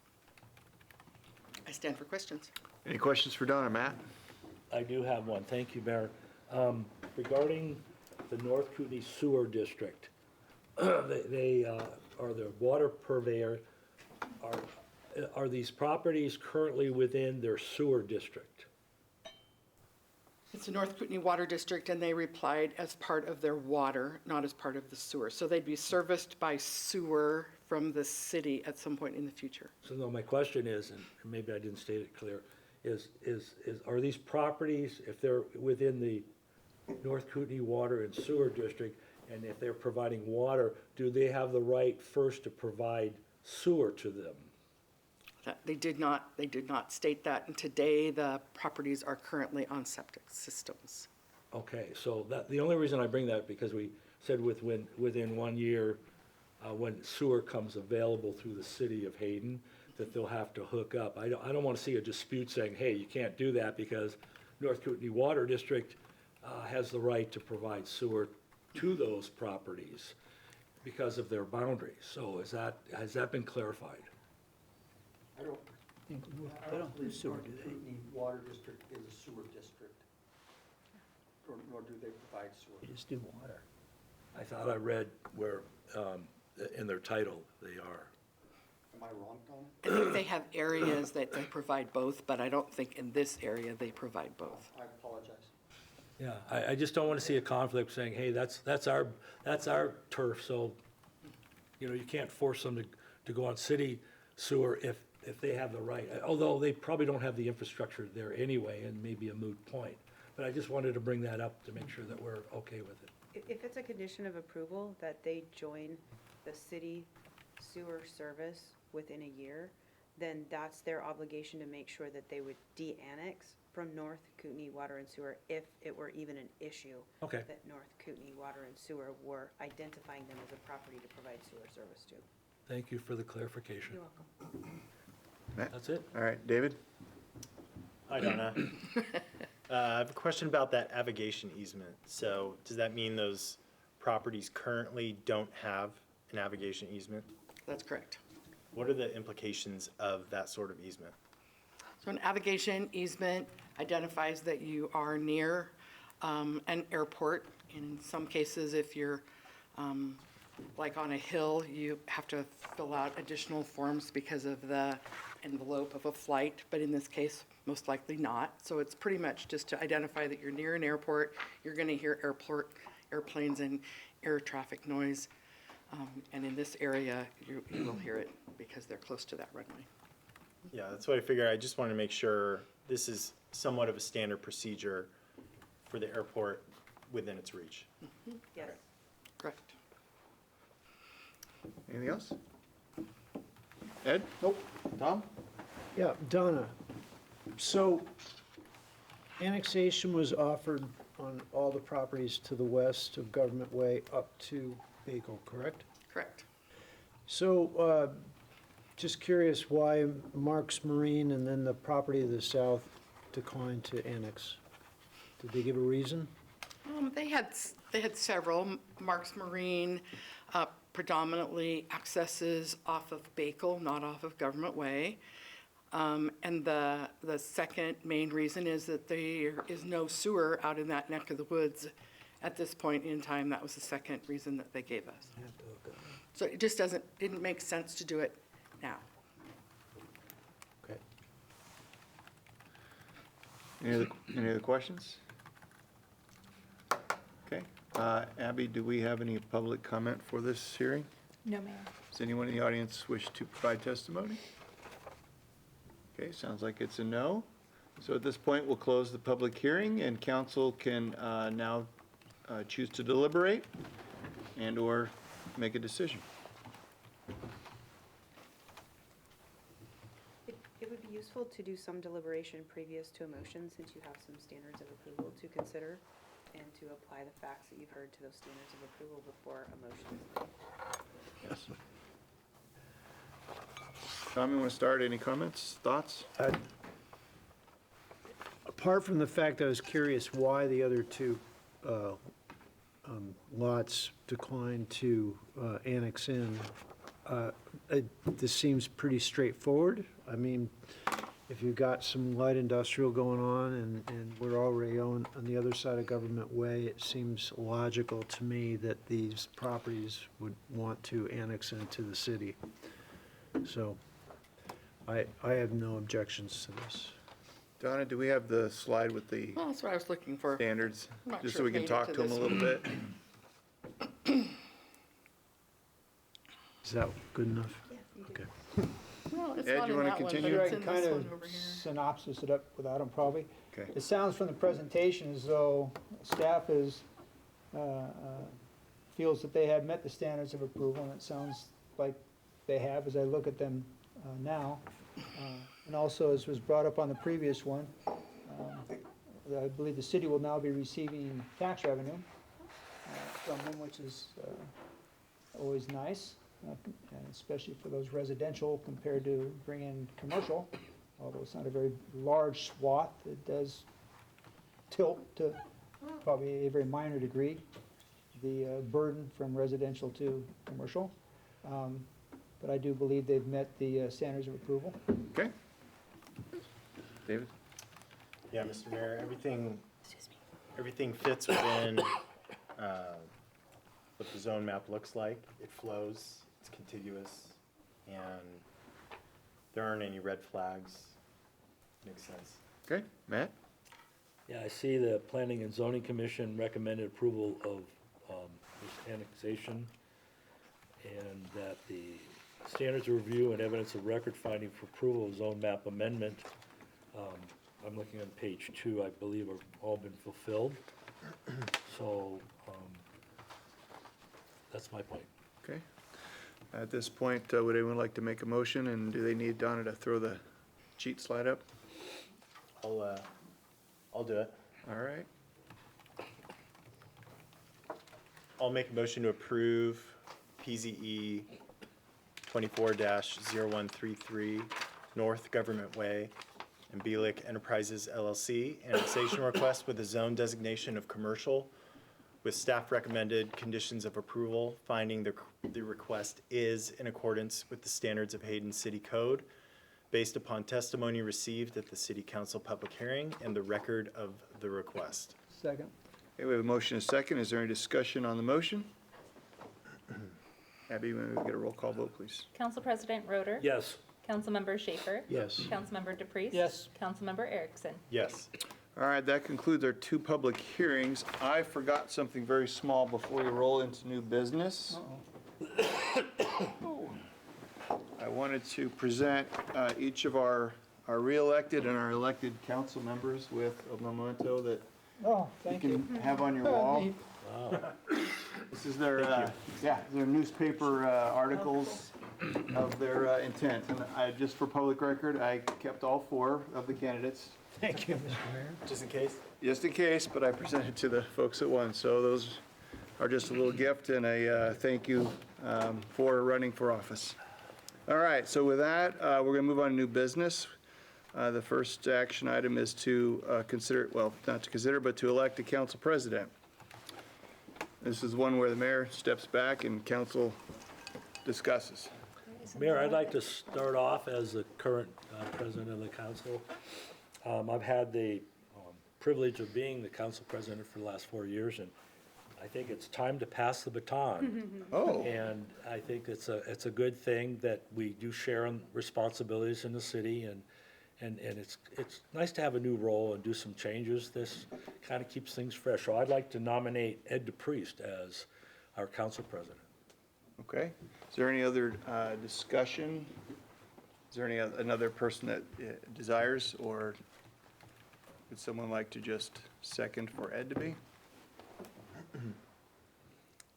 I stand for questions. Any questions for Donna? Matt? I do have one. Thank you, Mayor. Regarding the North Kootenai Sewer District, they are the water purveyor. Are these properties currently within their sewer district? It's the North Kootenai Water District, and they replied as part of their water, not as part of the sewer. So they'd be serviced by sewer from the city at some point in the future. So no, my question is, and maybe I didn't state it clear, are these properties, if they're within the North Kootenai Water and Sewer District, and if they're providing water, do they have the right first to provide sewer to them? They did not state that, and today the properties are currently on septic systems. Okay, so the only reason I bring that, because we said within 1 year, when sewer comes available through the city of Hayden, that they'll have to hook up. I don't want to see a dispute saying, hey, you can't do that because North Kootenai Water District has the right to provide sewer to those properties because of their boundaries. So has that been clarified? I don't believe sewer, North do they? Kootenai Water District is a sewer district, nor do they provide sewer. They just do water. I thought I read where, in their title, they are. Am I wrong, Donna? I think they have areas that they provide both, but I don't think in this area they provide both. I apologize. Yeah, I just don't want to see a conflict saying, hey, that's our turf, so, you can't force them to go on city sewer if they have the right, although they probably don't have the infrastructure there anyway, and maybe a moot point. But I just wanted to bring that up to make sure that we're okay with it. If it's a condition of approval that they join the city sewer service within a year, then that's their obligation to make sure that they would de-annex from North Kootenai Water and Sewer if it were even an issue. Okay. That North Kootenai Water and Sewer were identifying them as a property to provide sewer service to. Thank you for the clarification. You're welcome. Matt? That's it? All right, David? Hi, Donna. I have a question about that navigation easement. So does that mean those properties currently don't have a navigation easement? That's correct. What are the implications of that sort of easement? So an navigation easement identifies that you are near an airport. In some cases, if you're like on a hill, you have to fill out additional forms because of the envelope of a flight, but in this case, most likely not. So it's pretty much just to identify that you're near an airport, you're going to hear airplanes and air traffic noise. And in this area, you will hear it because they're close to that runway. Yeah, that's what I figured. I just wanted to make sure this is somewhat of a standard procedure for the airport within its reach. Yes. Correct. Anything else? Ed? Nope. Tom? Yeah, Donna, so annexation was offered on all the properties to the west of Government Way up to Bagel, correct? Correct. So, just curious why Mark's Marine and then the property to the south declined to annex? Did they give a reason? They had several. Mark's Marine predominantly accesses off of Bakel, not off of Government Way. And the second main reason is that there is no sewer out in that neck of the woods at this point in time. That was the second reason that they gave us. So it just didn't make sense to do it now. Any other questions? Okay. Abby, do we have any public comment for this hearing? No, ma'am. Does anyone in the audience wish to provide testimony? Okay, sounds like it's a no. So at this point, we'll close the public hearing, and council can now choose to deliberate and/or make a decision. It would be useful to do some deliberation previous to a motion, since you have some standards of approval to consider, and to apply the facts that you've heard to those standards of approval before a motion is made. Yes. Tom, you want to start? Any comments, thoughts? Apart from the fact I was curious why the other two lots declined to annex in, this seems pretty straightforward. I mean, if you've got some light industrial going on and we're already on the other side of Government Way, it seems logical to me that these properties would want to annex into the city. So I have no objections to this. Donna, do we have the slide with the Well, that's what I was looking for. standards? I'm not Just sure so we it can made it talk to to them a this little bit? Is that good enough? Okay. No, it's Ed, not you in wanna that one, but continue? I it's can in kind this of one over here. synopsis it up without them probably. Okay. It sounds from the presentation as though staff is, feels that they have met the standards of approval, and it sounds like they have as I look at them now. And also, as was brought up on the previous one, I believe the city will now be receiving tax revenue from them, which is always nice, and especially for those residential compared to bringing commercial. Although it's not a very large swath, it does tilt to probably a very minor degree the burden from residential to commercial. But I do believe they've met the standards of approval. Okay. David? Yeah, Mr. Mayor, everything fits within what the zone map looks like. It flows, it's contiguous, and there aren't any red flags. Makes sense. Okay, Matt? Yeah, I see the Planning and Zoning Commission recommended approval of this annexation, and that the standards of review and evidence of record finding for approval of zone map amendment, I'm looking on page 2, I believe have all been fulfilled. So, that's my point. Okay. At this point, would anyone like to make a motion, and do they need Donna to throw the cheat slide up? I'll do it. All right. I'll make a motion to approve PZE 24-0133 North Government Way and Bielik Enterprises LLC annexation request with a zone designation of commercial with staff recommended conditions of approval, finding the request is in accordance with the standards of Hayden City Code based upon testimony received at the City Council public hearing and the record of the request. Second. Okay, we have a motion and a second. Is there any discussion on the motion? Abby, may we get a roll call vote, please? Council President Roeder? Yes. Councilmember Schaefer? Yes. Councilmember DePreez? Yes. Councilmember Erickson? Yes. All right, that concludes our 2 public hearings. I forgot something very small before we roll into new business. I wanted to present each of our re-elected and our elected council members with a memento that Oh, you thank you. can have on your wall. Wow. This is their, their newspaper articles of their intent. And just for public record, I kept all 4 of the candidates, Thank you, Mr. Mayor. Just in case? just in case, but I presented to the folks at once. So those are just a little gift and a thank you for running for office. All right, so with that, we're going to move on to new business. The first action item is to consider, well, not to consider, but to elect a council president. This is one where the mayor steps back and council discusses. Mayor, I'd like to start off as the current president of the council. I've had the privilege of being the council president for the last 4 years, and I think it's time to pass the baton. Oh. And I think it's a good thing that we do share in responsibilities in the city, and it's nice to have a new role and do some changes. This kind of keeps things fresh. So I'd like to nominate Ed DePriest as our council president. Okay. Is there any other discussion? Is there another person that desires, or would someone like to just second for Ed to be?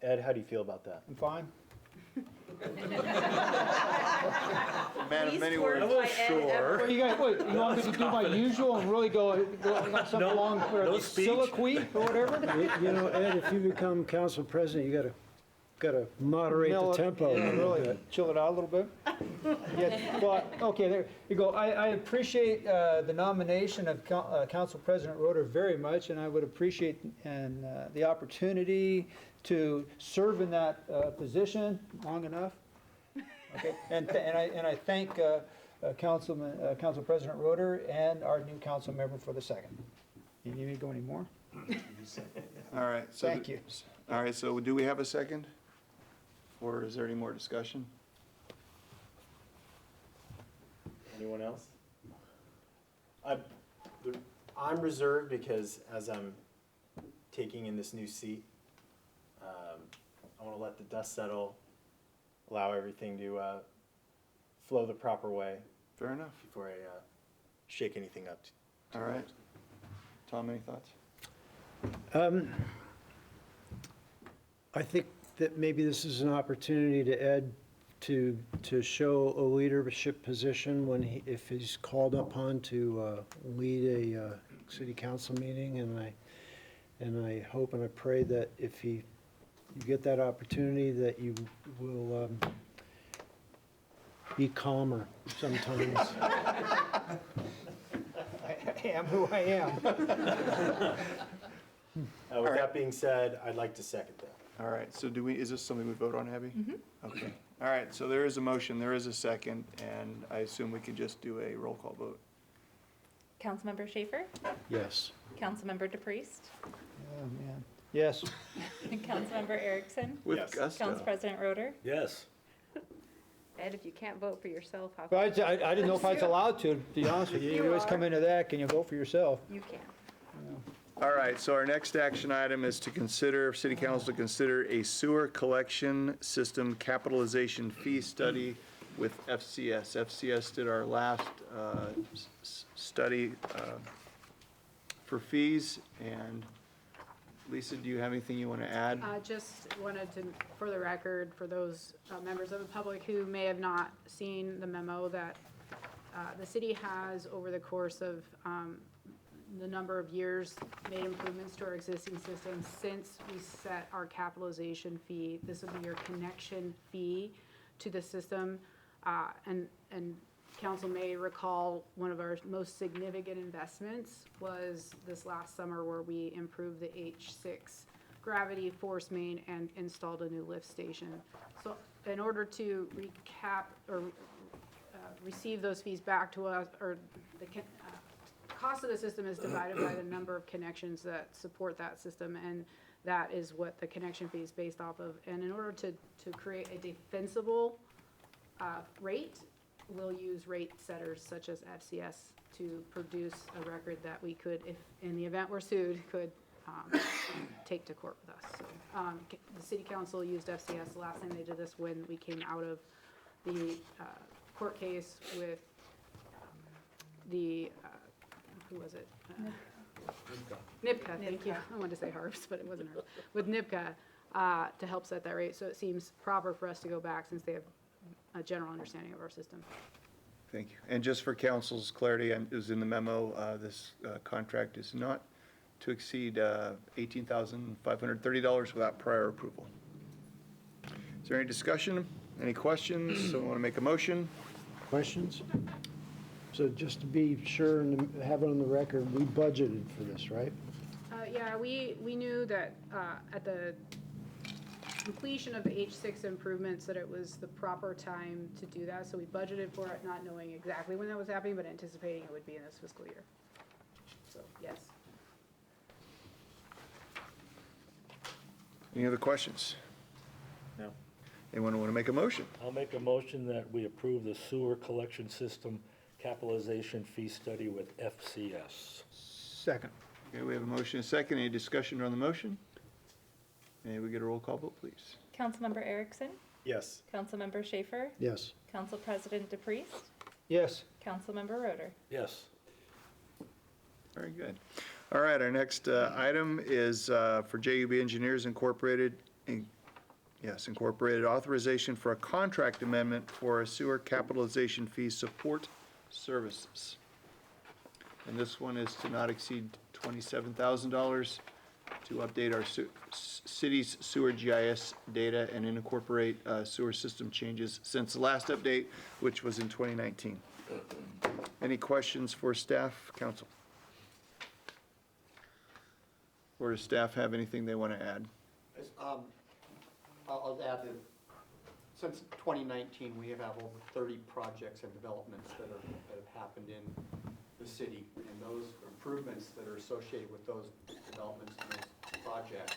Ed, how do you feel about that? I'm fine. Man of many words. What, you guys, what, you want me to do my usual and really go some No- long no speech. soliloquy or whatever? You know, Ed, if you become council president, you gotta moderate the tempo. Yeah, really chill it out a little bit. Yeah, well, okay, there you go. I appreciate the nomination of Council President Roeder very much, and I would appreciate the opportunity to serve in that position long enough. Okay, and I thank Council President Roeder and our new council member for the second. You need me to go any more? All right. So Thank you. All right, so do we have a second? Or is there any more discussion? Anyone else? I'm reserved because as I'm taking in this new seat, I want to let the dust settle, allow everything to flow the proper way Fair enough. before I shake anything up. All right. Tom, any thoughts? I think that maybe this is an opportunity to Ed to show a leadership position when if he's called upon to lead a city council meeting, and I hope and I pray that if you get that opportunity, that you will be calmer sometimes. I am who I am. With that being said, I'd like to second that. All right, so is this something we vote on, Abby? Okay. All right, so there is a motion, there is a second, and I assume we can just do a roll call vote. Councilmember Schaefer? Yes. Councilmember DePriest? Oh, man. Yes. Councilmember Erickson? With Yes. gusto. Council President Roeder? Yes. Ed, if you can't vote for yourself, how Well, can I didn't know if I was allowed to be honest with you. You always come into that, can you vote for yourself? you can? All right, so our next action item is to consider, city council to consider a sewer collection system capitalization fee study with FCS. FCS did our last study for fees, and Lisa, do you have anything you want to add? Just wanted to, for the record, for those members of the public who may have not seen the memo, that the city has, over the course of the number of years, made improvements to our existing system since we set our capitalization fee. This will be your connection fee to the system. And council may recall one of our most significant investments was this last summer, where we improved the H6 gravity force main and installed a new lift station. So in order to recap or receive those fees back to us, or the cost of the system is divided by the number of connections that support that system, and that is what the connection fee is based off of. And in order to create a defensible rate, we'll use rate setters such as FCS to produce a record that we could, if in the event we're sued, could take to court with us. So the city council used FCS the last time they did this, when we came out of the court case with the who was it? NIPCA, thank you. I wanted to say Harps, but it wasn't Harps. With NIPCA to help set that rate. So it seems proper for us to go back, since they have a general understanding of our system. Thank you. And just for council's clarity, and it was in the memo, this contract is not to exceed $18,530 without prior approval. Is there any discussion? Any questions? Someone want to make a motion? Questions? So just to be sure and have it on the record, we budgeted for this, right? Yeah, we knew that at the completion of the H6 improvements, that it was the proper time to do that. So we budgeted for it, not knowing exactly when that was happening, but anticipating it would be in this fiscal year. So, yes. Any other questions? No. Anyone want to make a motion? I'll make a motion that we approve the sewer collection system capitalization fee study with FCS. Second. Okay, we have a motion and a second. Any discussion on the motion? May we get a roll call vote, please? Councilmember Erickson, Yes. Councilmember Schaefer, Yes. Council President DePriest, Yes. Councilmember Roder. Yes. Very good. All right, our next item is for JUB Engineers Incorporated, Incorporated authorization for a contract amendment for a sewer capitalization fee support services. And this one is to not exceed $27,000 to update our city's sewer GIS data and incorporate sewer system changes since the last update, which was in 2019. Any questions for staff, council? Or does staff have anything they want to add? I'll add that since 2019, we have over 30 projects and developments that have happened in the city. And those improvements that are associated with those developments and those projects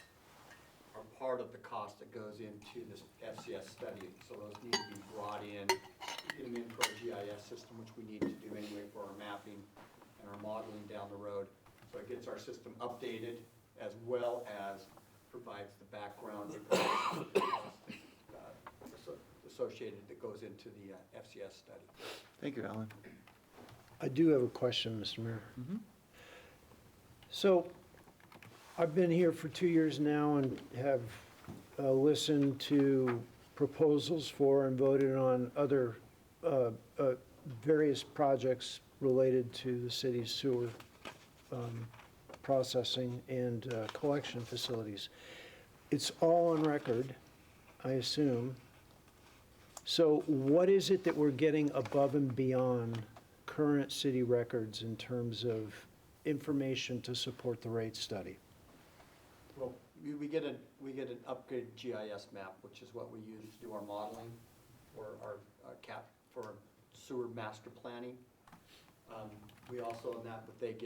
are part of the cost that goes into this FCS study. So those need to be brought in, get them into our GIS system, which we need to do anyway for our mapping and our modeling down the road. So it gets our system updated as well as provides the background information associated that goes into the FCS study. Thank you, Alan. I do have a question, Mr. Mayor. So I've been here for 2 years now and have listened to proposals for and voted on other various projects related to the city's sewer processing and collection facilities. It's all on record, I assume. So what is it that we're getting above and beyond current city records in terms of information to support the rate study? Well, we get an upgraded GIS map, which is what we use to do our modeling for our for sewer master planning. We also, in that, what they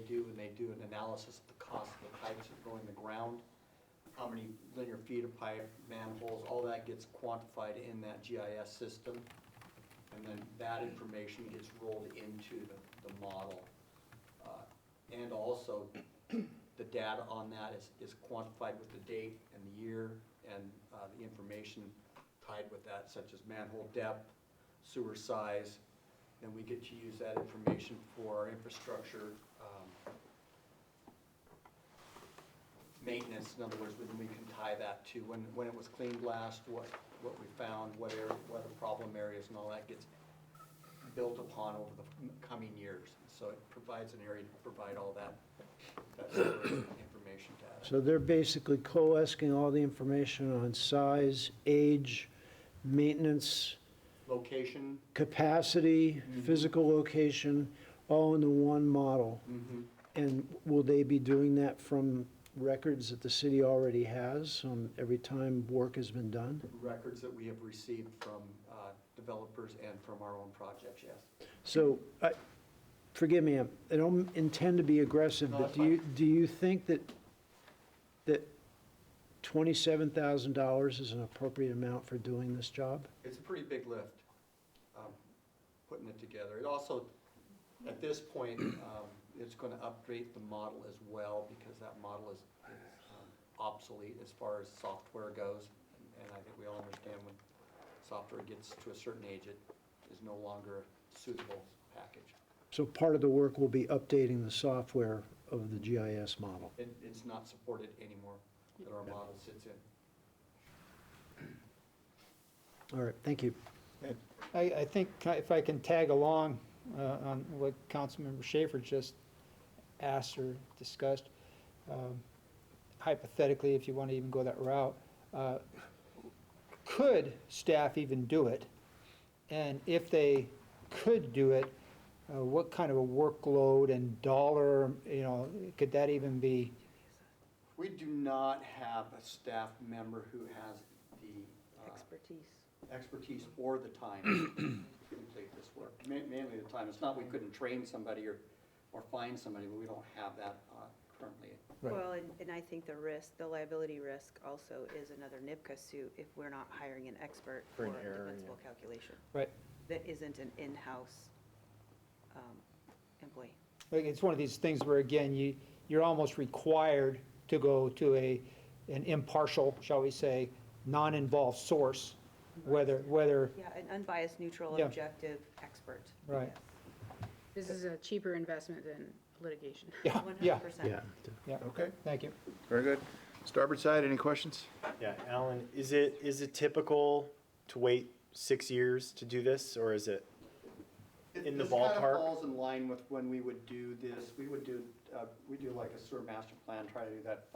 do an analysis of the cost of the pipes that go in the ground, how many linear feet of pipe, manholes, all that gets quantified in that GIS system. And then that information gets rolled into the model. And also, the data on that is quantified with the date and the year and the information tied with that, such as manhole depth, sewer size. And we get to use that information for our infrastructure maintenance. In other words, we can tie that to when it was cleaned last, what we found, what the problem areas and all that gets built upon over the coming years. So it provides an area to provide all that information data. So they're basically coalescing all the information on size, age, maintenance, Location. capacity, physical location, all into one model. And will they be doing that from records that the city already has every time work has been done? Records that we have received from developers and from our own projects, yes. So, forgive me, I don't intend to be aggressive, No, but that's do you think that $27,000 is an appropriate amount for doing this job? It's a pretty big lift, putting it together. It also, at this point, it's going to upgrade the model as well, because that model is obsolete as far as software goes. And I think we all understand when software gets to a certain age, it is no longer a suitable package. So part of the work will be updating the software of the GIS model. It's not supported anymore that our model sits in. All right, thank you. I think if I can tag along on what Councilmember Schaefer just asked or discussed, hypothetically, if you want to even go that route, could staff even do it? And if they could do it, what kind of a workload and dollar, could that even be? We do not have a staff member who has the expertise or the time to complete this work. Mainly the time. It's not we couldn't train somebody or find somebody, but we don't have that currently. Right. Well, and I think the liability risk also is another NIPCA suit if we're not hiring an expert for For an the error, principal calculation. Right. That isn't an in-house employee. Like, it's one of these things where, again, you're almost required to go to an impartial, shall we say, non-involved source, whether, Yeah, an unbiased, neutral, Yeah. objective expert. right, This is a cheaper investment than litigation. yeah, 100%. Yeah. yeah. Okay. Thank you. Very good. Starboard side, any questions? Yeah, Alan, is it typical to wait 6 years to do this, or is it in the This kind ballpark? of falls in line with when we would do this. We would do, we do like a sewer master plan, try to do that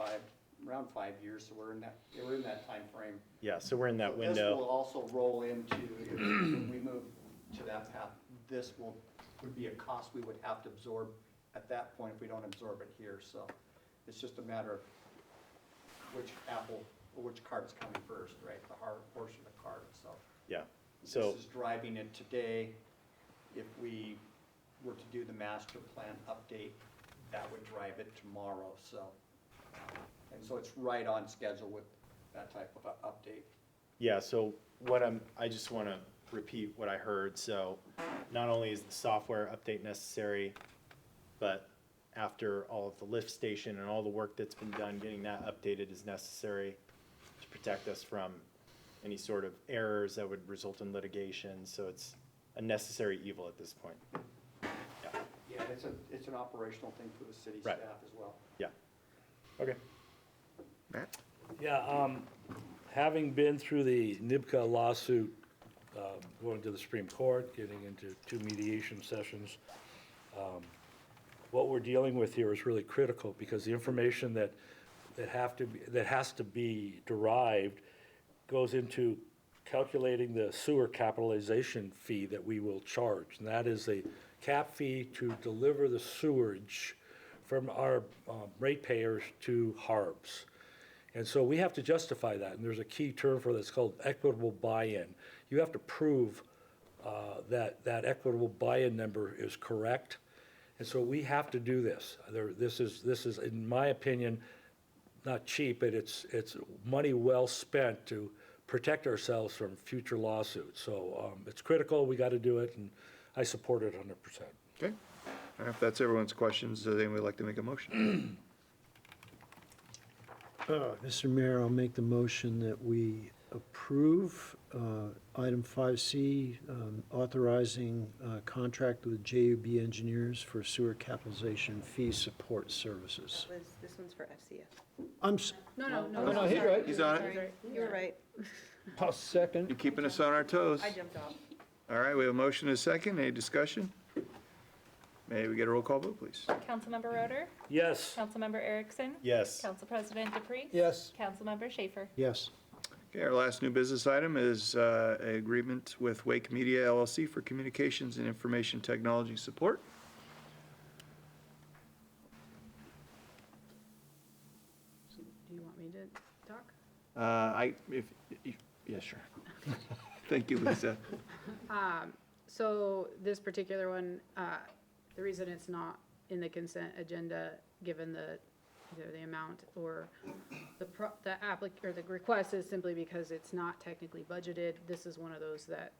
around 5 years, so we're in that timeframe. Yeah, so we're in that This will window. also roll into, if we move to that path, would be a cost we would have to absorb at that point if we don't absorb it here, so it's just a matter of which apple, or which cart is coming first, right? The hard portion of the cart, so. Yeah, so, This is driving it today. If we were to do the master plan update, that would drive it tomorrow, so. And so it's right on schedule with that type of a update. yeah, so I just want to repeat what I heard. So not only is the software update necessary, but after all of the lift station and all the work that's been done, getting that updated is necessary to protect us from any sort of errors that would result in litigation. So it's a necessary evil at this point. Yeah, Yeah, it's an operational thing for the city Right. staff as well. yeah. Okay. Matt? Yeah, having been through the NIBCA lawsuit, going to the Supreme Court, getting into 2 mediation sessions, what we're dealing with here is really critical because the information that has to be derived goes into calculating the sewer capitalization fee that we will charge. And that is a cap fee to deliver the sewage from our ratepayers to Harbs. And so we have to justify that, and there's a key term for this called equitable buy-in. You have to prove that equitable buy-in number is correct, and so we have to do this. This is, in my opinion, not cheap, but it's money well spent to protect ourselves from future lawsuits. So it's critical, we got to do it, and I support it 100%. Okay. If that's everyone's questions, does anyone like to make a motion? Mr. Mayor, I'll make the motion that we approve item 5C, authorizing contract with JUB Engineers for sewer capitalization fee support services. This one's for FCF. No, no, he's right. He's on Sorry, it. you were right. I'll second. You're keeping us on our toes. I jumped off. All right, we have a motion and a second. Any discussion? May we get a roll call vote, please? Councilmember Roder? Yes. Councilmember Erickson? Yes. Council President DePreez? Yes. Councilmember Schaefer? Yes. Okay, our last new business item is an agreement with Wake Media LLC for communications and information technology support. Do you want me to talk? Yeah, sure. Thank you, Lisa. So this particular one, the reason it's not in the consent agenda, given either the amount or the request is simply because it's not technically budgeted. This is one of those that,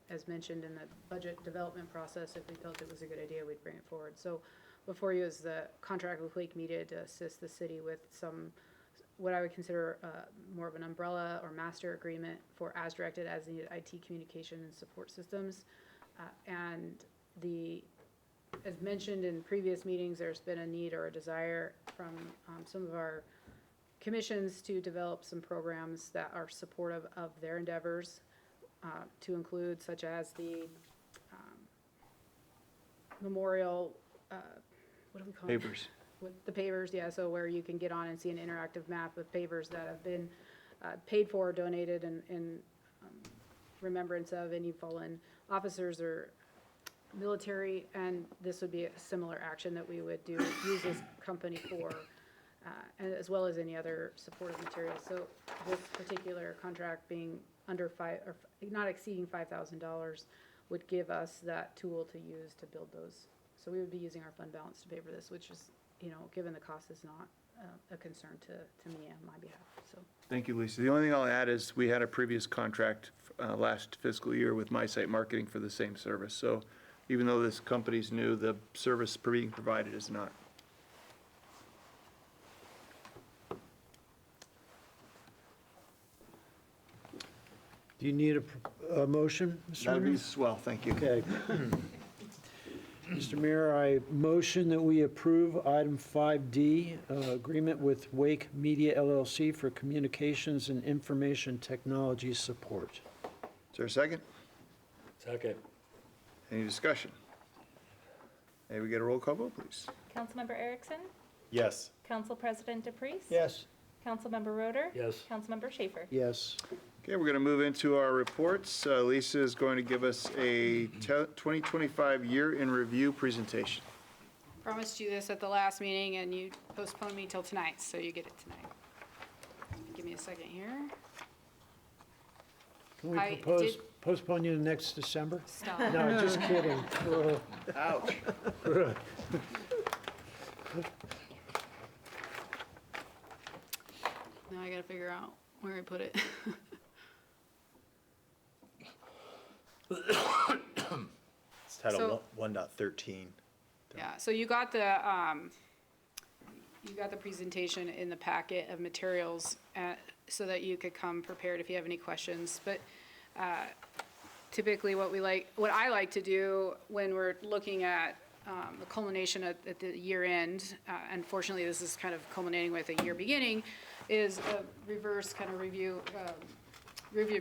as mentioned in the budget development process, if we felt it was a good idea, we'd bring it forward. So before you is the contract with Wake Media to assist the city with some, what I would consider more of an umbrella or master agreement for as directed, as needed IT communication and support systems. As mentioned in previous meetings, there's been a need or a desire from some of our commissions to develop some programs that are supportive of their endeavors, to include such as the memorial, what do we call it? Papers. With the pavers, yeah, so where you can get on and see an interactive map of pavers that have been paid for, donated in remembrance of any fallen officers or military, and this would be a similar action that we would use this company for, and as well as any other supportive materials. So this particular contract being under not exceeding $5,000 would give us that tool to use to build those. So we would be using our fund balance to pay for this, which is, given the cost, is not a concern to me on my behalf, so. Thank you, Lisa. The only thing I'll add is we had a previous contract last fiscal year with My Site Marketing for the same service. So even though this company's new, the service being provided is not. Do you need a motion, Mr. That'd Mayor? be swell, thank you. Okay. Mr. Mayor, I motion that we approve item 5D, agreement with Wake Media LLC for communications and information technology support. Is there a second? Second. Any discussion? May we get a roll call vote, please? Councilmember Erickson? Yes. Council President DePreez? Yes. Councilmember Roder? Yes. Councilmember Schaefer? Yes. Okay, we're going to move into our reports. Lisa is going to give us a 2025 year in review presentation. Promised you this at the last meeting, and you postponed me till tonight, so you get it tonight. Give me a second here. Can we I postpone you to next December? Stop. No, just kidding. Ouch. Now I gotta figure out where I put it. It's titled So- 1.13. Yeah, so you got the presentation in the packet of materials, so that you could come prepared if you have any questions. But typically what I like to do when we're looking at the culmination at the year end, unfortunately this is kind of culminating with a year beginning, is a reverse kind of review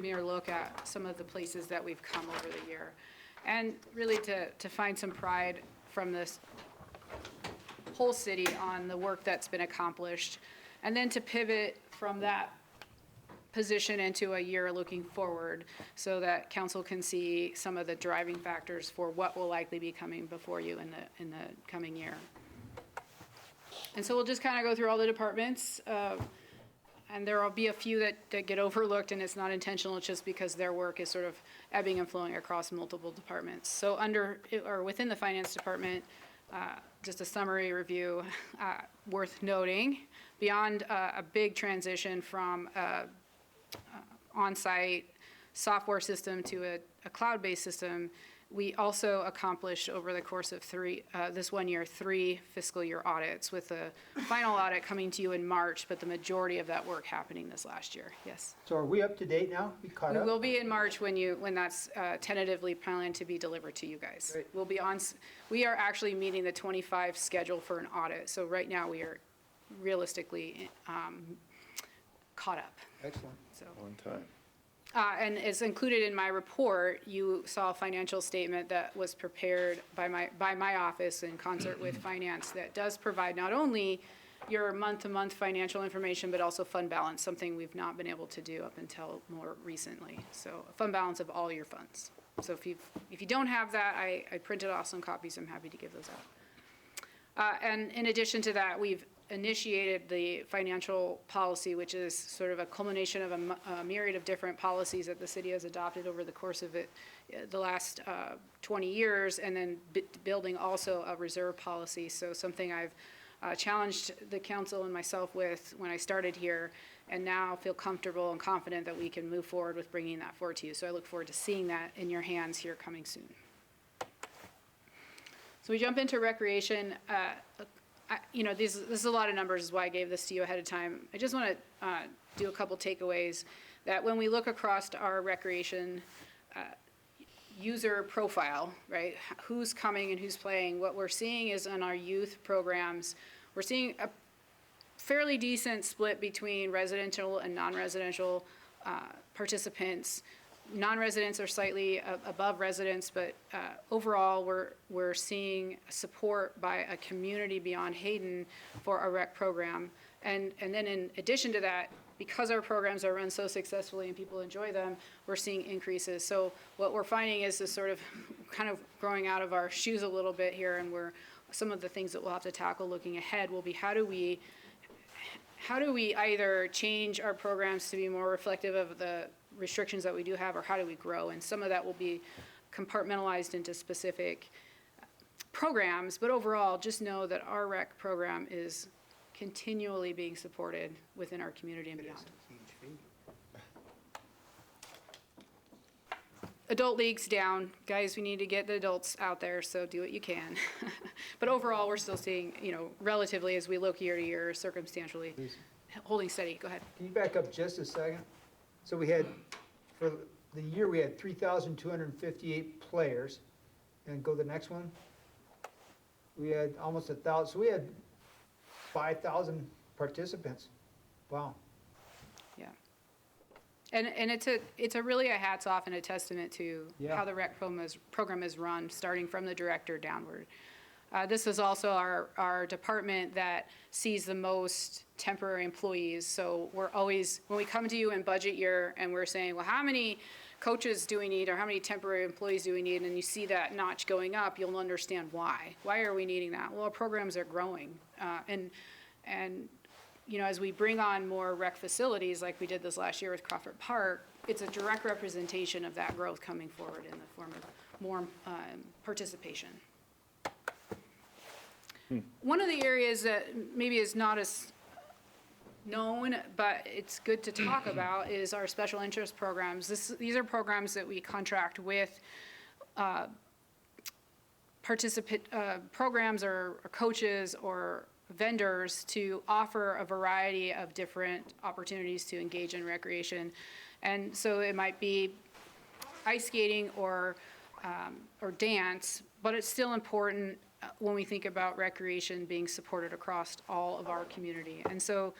mirror look at some of the places that we've come over the year. And really to find some pride from this whole city on the work that's been accomplished. And then to pivot from that position into a year looking forward so that council can see some of the driving factors for what will likely be coming before you in the coming year. And so we'll just kind of go through all the departments. And there will be a few that get overlooked, and it's not intentional, it's just because their work is sort of ebbing and flowing across multiple departments. So within the finance department, just a summary review worth noting, beyond a big transition from on-site software system to a cloud-based system, we also accomplished over the course of this 1 year, 3 fiscal year audits, with the final audit coming to you in March, but the majority of that work happening this last year. Yes. So are we up to date now? We caught We up? will be in March when that's tentatively planned to be delivered to you guys. Great. We are actually meeting the 25 schedule for an audit, so right now we are realistically caught up. Excellent. So. On time. And as included in my report, you saw a financial statement that was prepared by my office in concert with finance that does provide not only your month-to-month financial information, but also fund balance, something we've not been able to do up until more recently. So a fund balance of all your funds. So if you don't have that, I printed off some copies. I'm happy to give those out. And in addition to that, we've initiated the financial policy, which is sort of a culmination of a myriad of different policies that the city has adopted over the course of the last 20 years, and then building also a reserve policy. So something I've challenged the council and myself with when I started here, and now feel comfortable and confident that we can move forward with bringing that forward to you. So I look forward to seeing that in your hands here coming soon. So we jump into recreation. This is a lot of numbers, is why I gave this to you ahead of time. I just want to do a couple takeaways, that when we look across our recreation user profile, right, who's coming and who's playing, what we're seeing is on our youth programs, we're seeing a fairly decent split between residential and non-residential participants. Non-residents are slightly above residents, but overall, we're seeing support by a community beyond Hayden for our rec program. And then in addition to that, because our programs are run so successfully and people enjoy them, we're seeing increases. So what we're finding is this sort of kind of growing out of our shoes a little bit here, and some of the things that we'll have to tackle looking ahead will be how do we either change our programs to be more reflective of the restrictions that we do have, or how do we grow? And some of that will be compartmentalized into specific programs, but overall, just know that our rec program is continually being supported within our community and beyond. adult leagues down. Guys, we need to get the adults out there, so do what you can. But overall, we're still seeing, relatively as we look year to year, circumstantially, holding steady. Go ahead. Can you back up just a second? So we had, for the year, we had 3,258 players. And go the next one. We had almost 1,000, so we had 5,000 participants. Wow. Yeah. And it's a really a hats off and a testament to Yeah. how the rec program is run, starting from the director downward. This is also our department that sees the most temporary employees. So we're always, when we come to you in budget year and we're saying, well, how many coaches do we need, or how many temporary employees do we need, and you see that notch going up, you'll understand why. Why are we needing that? Well, our programs are growing. And as we bring on more rec facilities, like we did this last year with Crawford Park, it's a direct representation of that growth coming forward in the form of more participation. One of the areas that maybe is not as known, but it's good to talk about, is our special interest programs. These are programs that we contract with programs or coaches or vendors to offer a variety of different opportunities to engage in recreation. And so it might be ice skating or dance, but it's still important when we think about recreation being supported across all of our community. And so,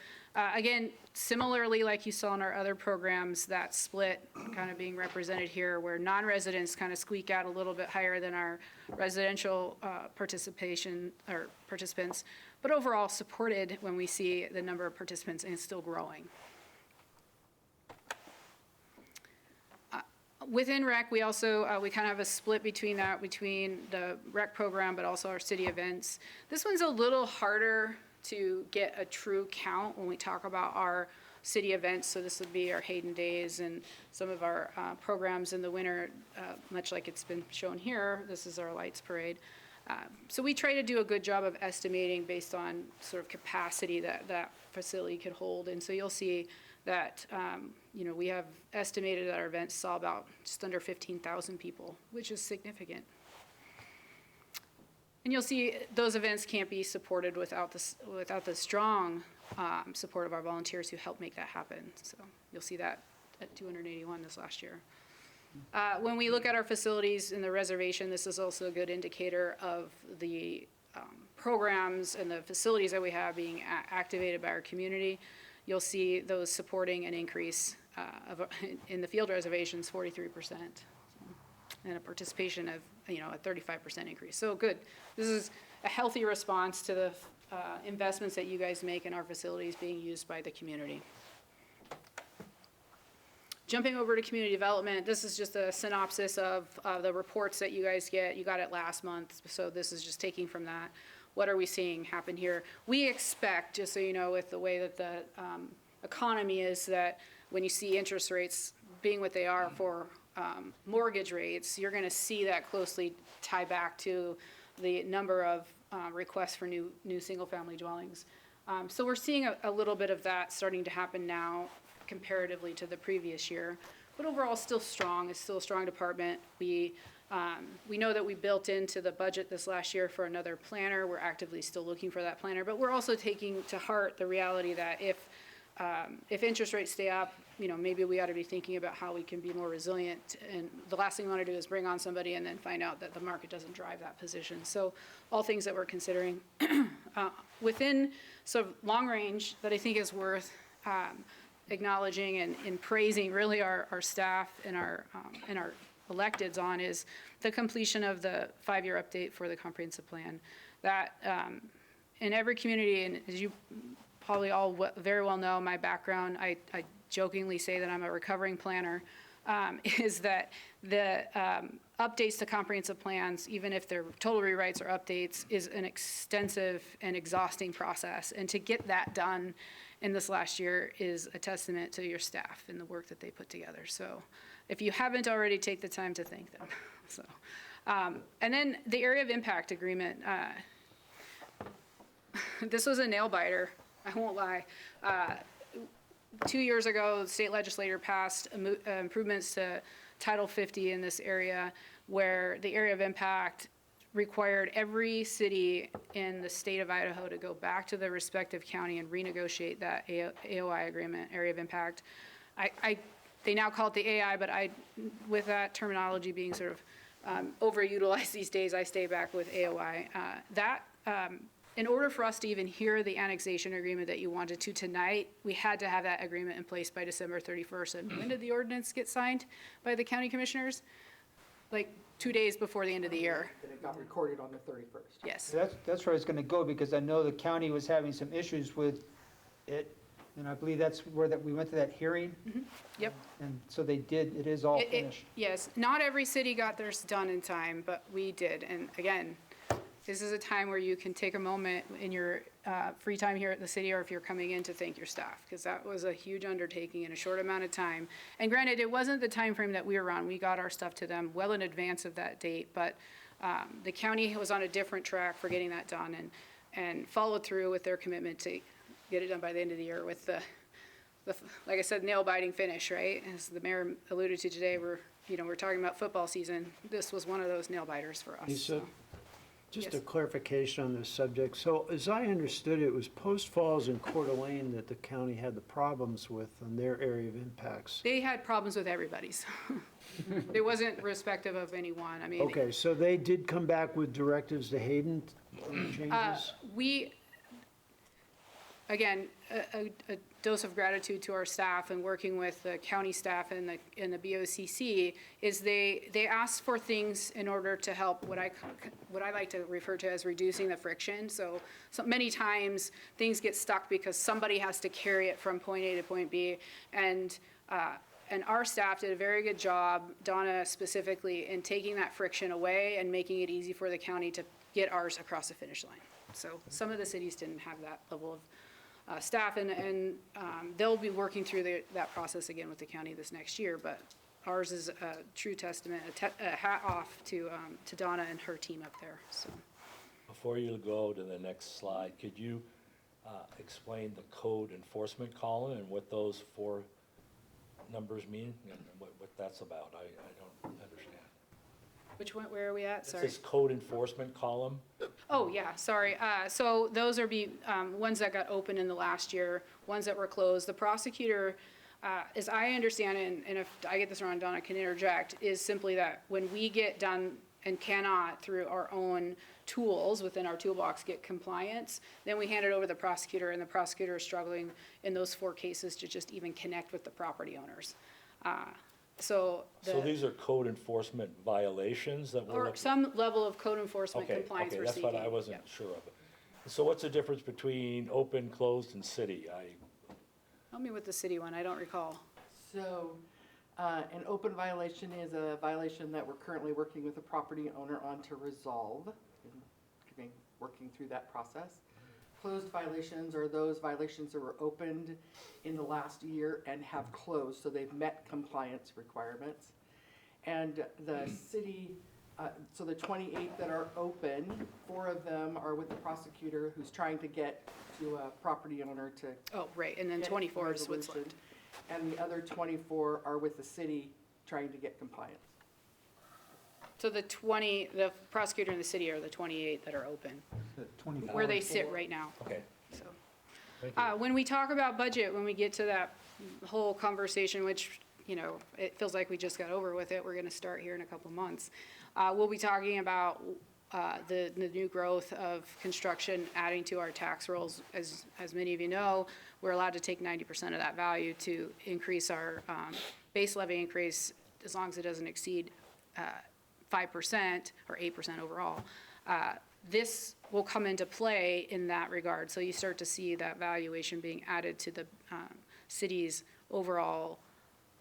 again, similarly, like you saw in our other programs, that split kind of being represented here, where non-residents kind of squeak out a little bit higher than our residential participation or participants, but overall supported when we see the number of participants, and it's still growing. Within rec, we also, we kind of have a split between the rec program, but also our city events. This one's a little harder to get a true count when we talk about our city events. So this would be our Hayden Days and some of our programs in the winter, much like it's been shown here. This is our Lights Parade. So we try to do a good job of estimating based on sort of capacity that facility could hold. And so you'll see that, we have estimated that our events saw about just under 15,000 people, which is significant. And you'll see those events can't be supported without the strong support of our volunteers who help make that happen. So you'll see that at 281 this last year. When we look at our facilities in the reservation, this is also a good indicator of the programs and the facilities that we have being activated by our community. You'll see those supporting an increase in the field reservations, 43%, and a participation of, a 35% increase. So good. This is a healthy response to the investments that you guys make in our facilities being used by the community. Jumping over to community development, this is just a synopsis of the reports that you guys get. You got it last month, so this is just taking from that. What are we seeing happen here? We expect, just so you know, with the way that the economy is, that when you see interest rates being what they are for mortgage rates, you're going to see that closely tie back to the number of requests for new single-family dwellings. So we're seeing a little bit of that starting to happen now comparatively to the previous year. But overall, still strong. It's still a strong department. We know that we built into the budget this last year for another planner. We're actively still looking for that planner, but we're also taking to heart the reality that if interest rates stay up, maybe we ought to be thinking about how we can be more resilient. And the last thing we want to do is bring on somebody and then find out that the market doesn't drive that position. So all things that we're considering within sort of long range that I think is worth acknowledging and praising really our staff and our electeds on is the completion of the 5-year update for the comprehensive plan. That in every community, and as you probably all very well know, my background, I jokingly say that I'm a recovering planner, is that the updates to comprehensive plans, even if they're total rewrites or updates, is an extensive and exhausting process. And to get that done in this last year is a testament to your staff and the work that they put together. So if you haven't already, take the time to thank them. So, and then the area of impact agreement. This was a nail biter, I won't lie. 2 years ago, the state legislature passed improvements to Title 50 in this area, where the area of impact required every city in the state of Idaho to go back to the respective county and renegotiate that AOI agreement, area of impact. They now call it the AI, but with that terminology being sort of overutilized these days, I stay back with AOI. In order for us to even hear the annexation agreement that you wanted to tonight, we had to have that agreement in place by December 31st. And when did the ordinance get signed by the county commissioners? Like 2 days before the end of the year. And it got recorded on the 31st. Yes. That's where I was gonna go, because I know the county was having some issues with it, and I believe that's where we went to that hearing. Yep. And so they did, it is all It- finished. Yes, not every city got theirs done in time, but we did. And again, this is a time where you can take a moment in your free time here at the city, or if you're coming in, to thank your staff, because that was a huge undertaking in a short amount of time. And granted, it wasn't the time frame that we were on. We got our stuff to them well in advance of that date, but the county was on a different track for getting that done, and followed through with their commitment to get it done by the end of the year with the like I said, nail-biting finish, right? As the mayor alluded to today, we're talking about football season. This was one of those nail-biters for us. Lisa, so. just Yes. a clarification on this subject. So as I understood it, was Post Falls and Coeur d'Alene that the county had the problems with on their area of impacts? They had problems with everybody's. It wasn't respective of anyone. I mean, Okay, so they did come back with directives to Hayden on changes? again, a dose of gratitude to our staff and working with the county staff and the BOCC is they asked for things in order to help what I like to refer to as reducing the friction. So many times things get stuck because somebody has to carry it from point A to point B, and our staff did a very good job, Donna specifically, in taking that friction away and making it easy for the county to get ours across the finish line. So some of the cities didn't have that level of staff, and they'll be working through that process again with the county this next year. But ours is a true testament, a hat off to Donna and her team up there. So Before you go to the next slide, could you explain the code enforcement column and what those 4 numbers mean and what that's about? I don't understand. which one? Where are we at? It's Sorry. this code enforcement column. Oh, yeah, sorry. So those are ones that got open in the last year, ones that were closed. The prosecutor, as I understand it, and if I get this wrong, Donna can interject, is simply that when we get done and cannot, through our own tools within our toolbox, get compliance, then we hand it over to the prosecutor, and the prosecutor is struggling in those 4 cases to just even connect with the property owners. So these are code enforcement violations that we're or looking. some level of code enforcement Okay, compliance okay, we're that's seeking. what I wasn't Yep. sure of. So what's the difference between open, closed, and city? Help me with the city one, I don't recall. So, an open violation is a violation that we're currently working with the property owner on to resolve, working through that process. Closed violations are those violations that were opened in the last year and have closed, so they've met compliance requirements. And the city, so the 28 that are open, 4 of them are with the prosecutor who's trying to get to a property owner to Oh, right, and then get 24 is resolution. Switzerland. And the other 24 are with the city trying to get compliance. So the prosecutor and the city are the 28 that are open, 24. where they sit right now, Okay, so. thank you. When we talk about budget, when we get to that whole conversation, which, it feels like we just got over with it, we're gonna start here in a couple months. We'll be talking about the new growth of construction adding to our tax rolls. As many of you know, we're allowed to take 90% of that value to increase our base levy increase, as long as it doesn't exceed 5% or 8% overall. This will come into play in that regard. So you start to see that valuation being added to the city's overall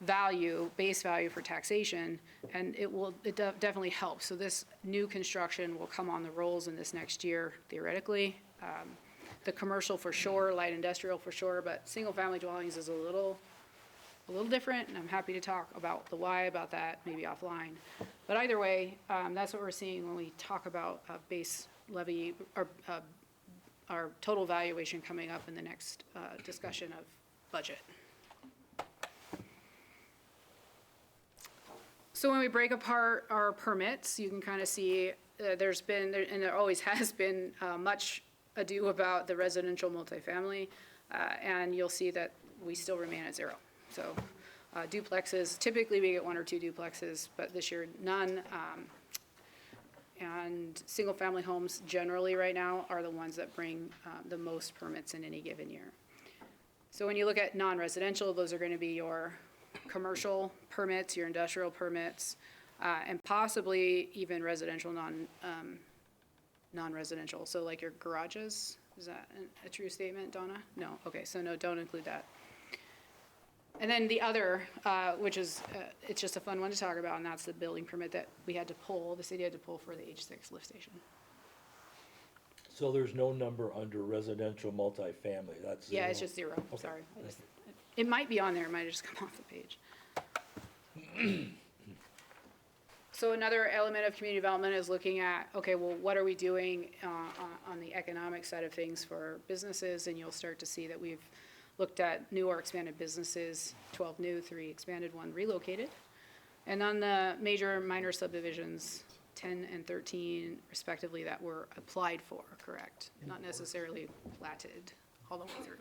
value, base value for taxation, and it definitely helps. So this new construction will come on the rolls in this next year, theoretically. The commercial for sure, light industrial for sure, but single-family dwellings is a little different, and I'm happy to talk about the why about that, maybe offline. But either way, that's what we're seeing when we talk about base levy, or our total valuation coming up in the next discussion of budget. So when we break apart our permits, you can kind of see there's been, and there always has been, much ado about the residential multifamily, and you'll see that we still remain at 0. So duplexes, typically we get 1 or 2 duplexes, but this year none. And single-family homes generally right now are the ones that bring the most permits in any given year. So when you look at non-residential, those are going to be your commercial permits, your industrial permits, and possibly even residential non-residential. So like your garages, is that a true statement, Donna? No, okay, so no, don't include that. And then the other, which is, it's just a fun one to talk about, and that's the building permit that we had to pull, the city had to pull for the H6 lift station. So there's no number under residential multifamily, that's 0? Yeah, it's just 0, Okay. sorry. It might be on there, it might have just come off the page. So another element of community development is looking at, okay, well, what are we doing on the economic side of things for businesses? And you'll start to see that we've looked at new or expanded businesses, 12 new, 3 expanded, 1 relocated. And on the major minor subdivisions, 10 and 13 respectively, that were applied for, correct? Not necessarily platted all the way through.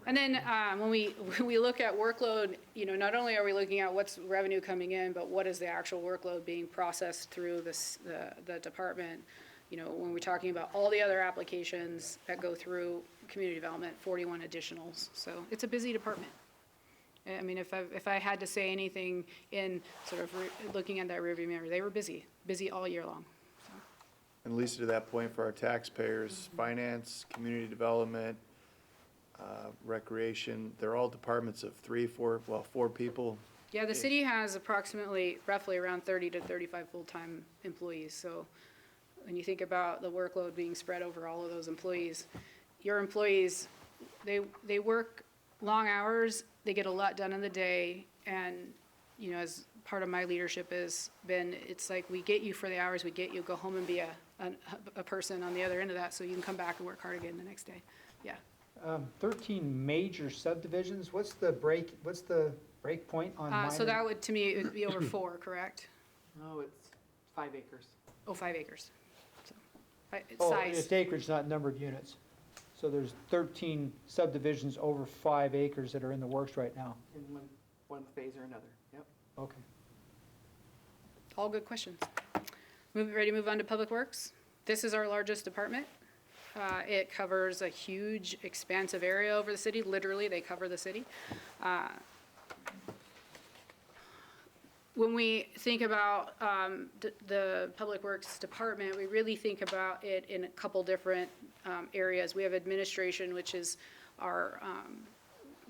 And then when we look at workload, you know, not only are we looking at what's revenue coming in, but what is the actual workload being processed through the department. You know, when we're talking about all the other applications that go through community development, 41 additionals. So it's a busy department. I mean, if I had to say anything in sort of looking at that rearview mirror, they were busy all year long. So. And Lisa, to that point, for our taxpayers, finance, community development, recreation, they're all departments of 3, 4, well, 4 people. Yeah, the city has roughly around 30 to 35 full-time employees. So when you think about the workload being spread over all of those employees, your employees, they work long hours, they get a lot done in the day, and, you know, as part of my leadership has been, it's like we get you for the hours we get you, go home and be a person on the other end of that so you can come back and work hard again the next day. Yeah. 13 major subdivisions, what's the break point on minor? So that would, to me, it would be over 4, correct? No, it's 5 acres. Oh, 5 acres. So, Oh, size. it's acreage, not numbered units. So there's 13 subdivisions over 5 acres that are in the works right now. In one phase or another, yep. Okay. All good questions. Ready to move on to Public Works? This is our largest department. It covers a huge, expansive area over the city. Literally, they cover the city. When we think about the Public Works Department, we really think about it in a couple different areas. We have administration, which is our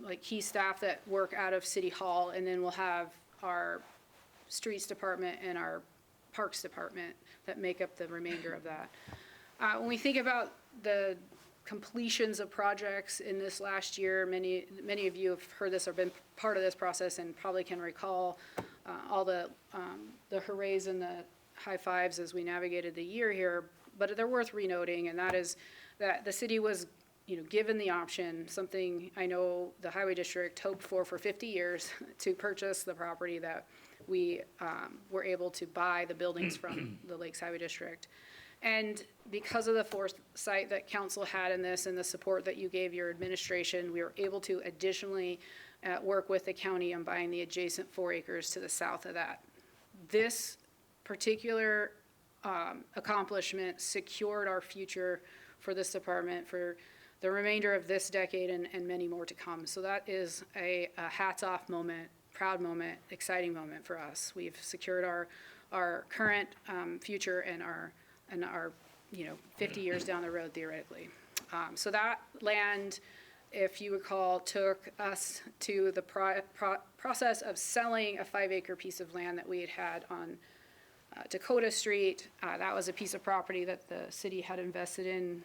like key staff that work out of City Hall, and then we'll have our Streets Department and our Parks Department that make up the remainder of that. When we think about the completions of projects in this last year, many of you have heard this or been part of this process and probably can recall all the hoorays and the high fives as we navigated the year here, but they're worth renoting, and that is that the city was, you know, given the option, something I know the Highway District hoped for 50 years, to purchase the property that we were able to buy the buildings from the Lakes Highway District. And because of the foresight that council had in this and the support that you gave your administration, we were able to additionally work with the county on buying the adjacent 4 acres to the south of that. This particular accomplishment secured our future for this department for the remainder of this decade and many more to come. So that is a hats off moment, proud moment, exciting moment for us. We've secured our current future and our 50 years down the road theoretically. So that land, if you recall, took us to the process of selling a 5-acre piece of land that we had on Dakota Street. That was a piece of property that the city had invested in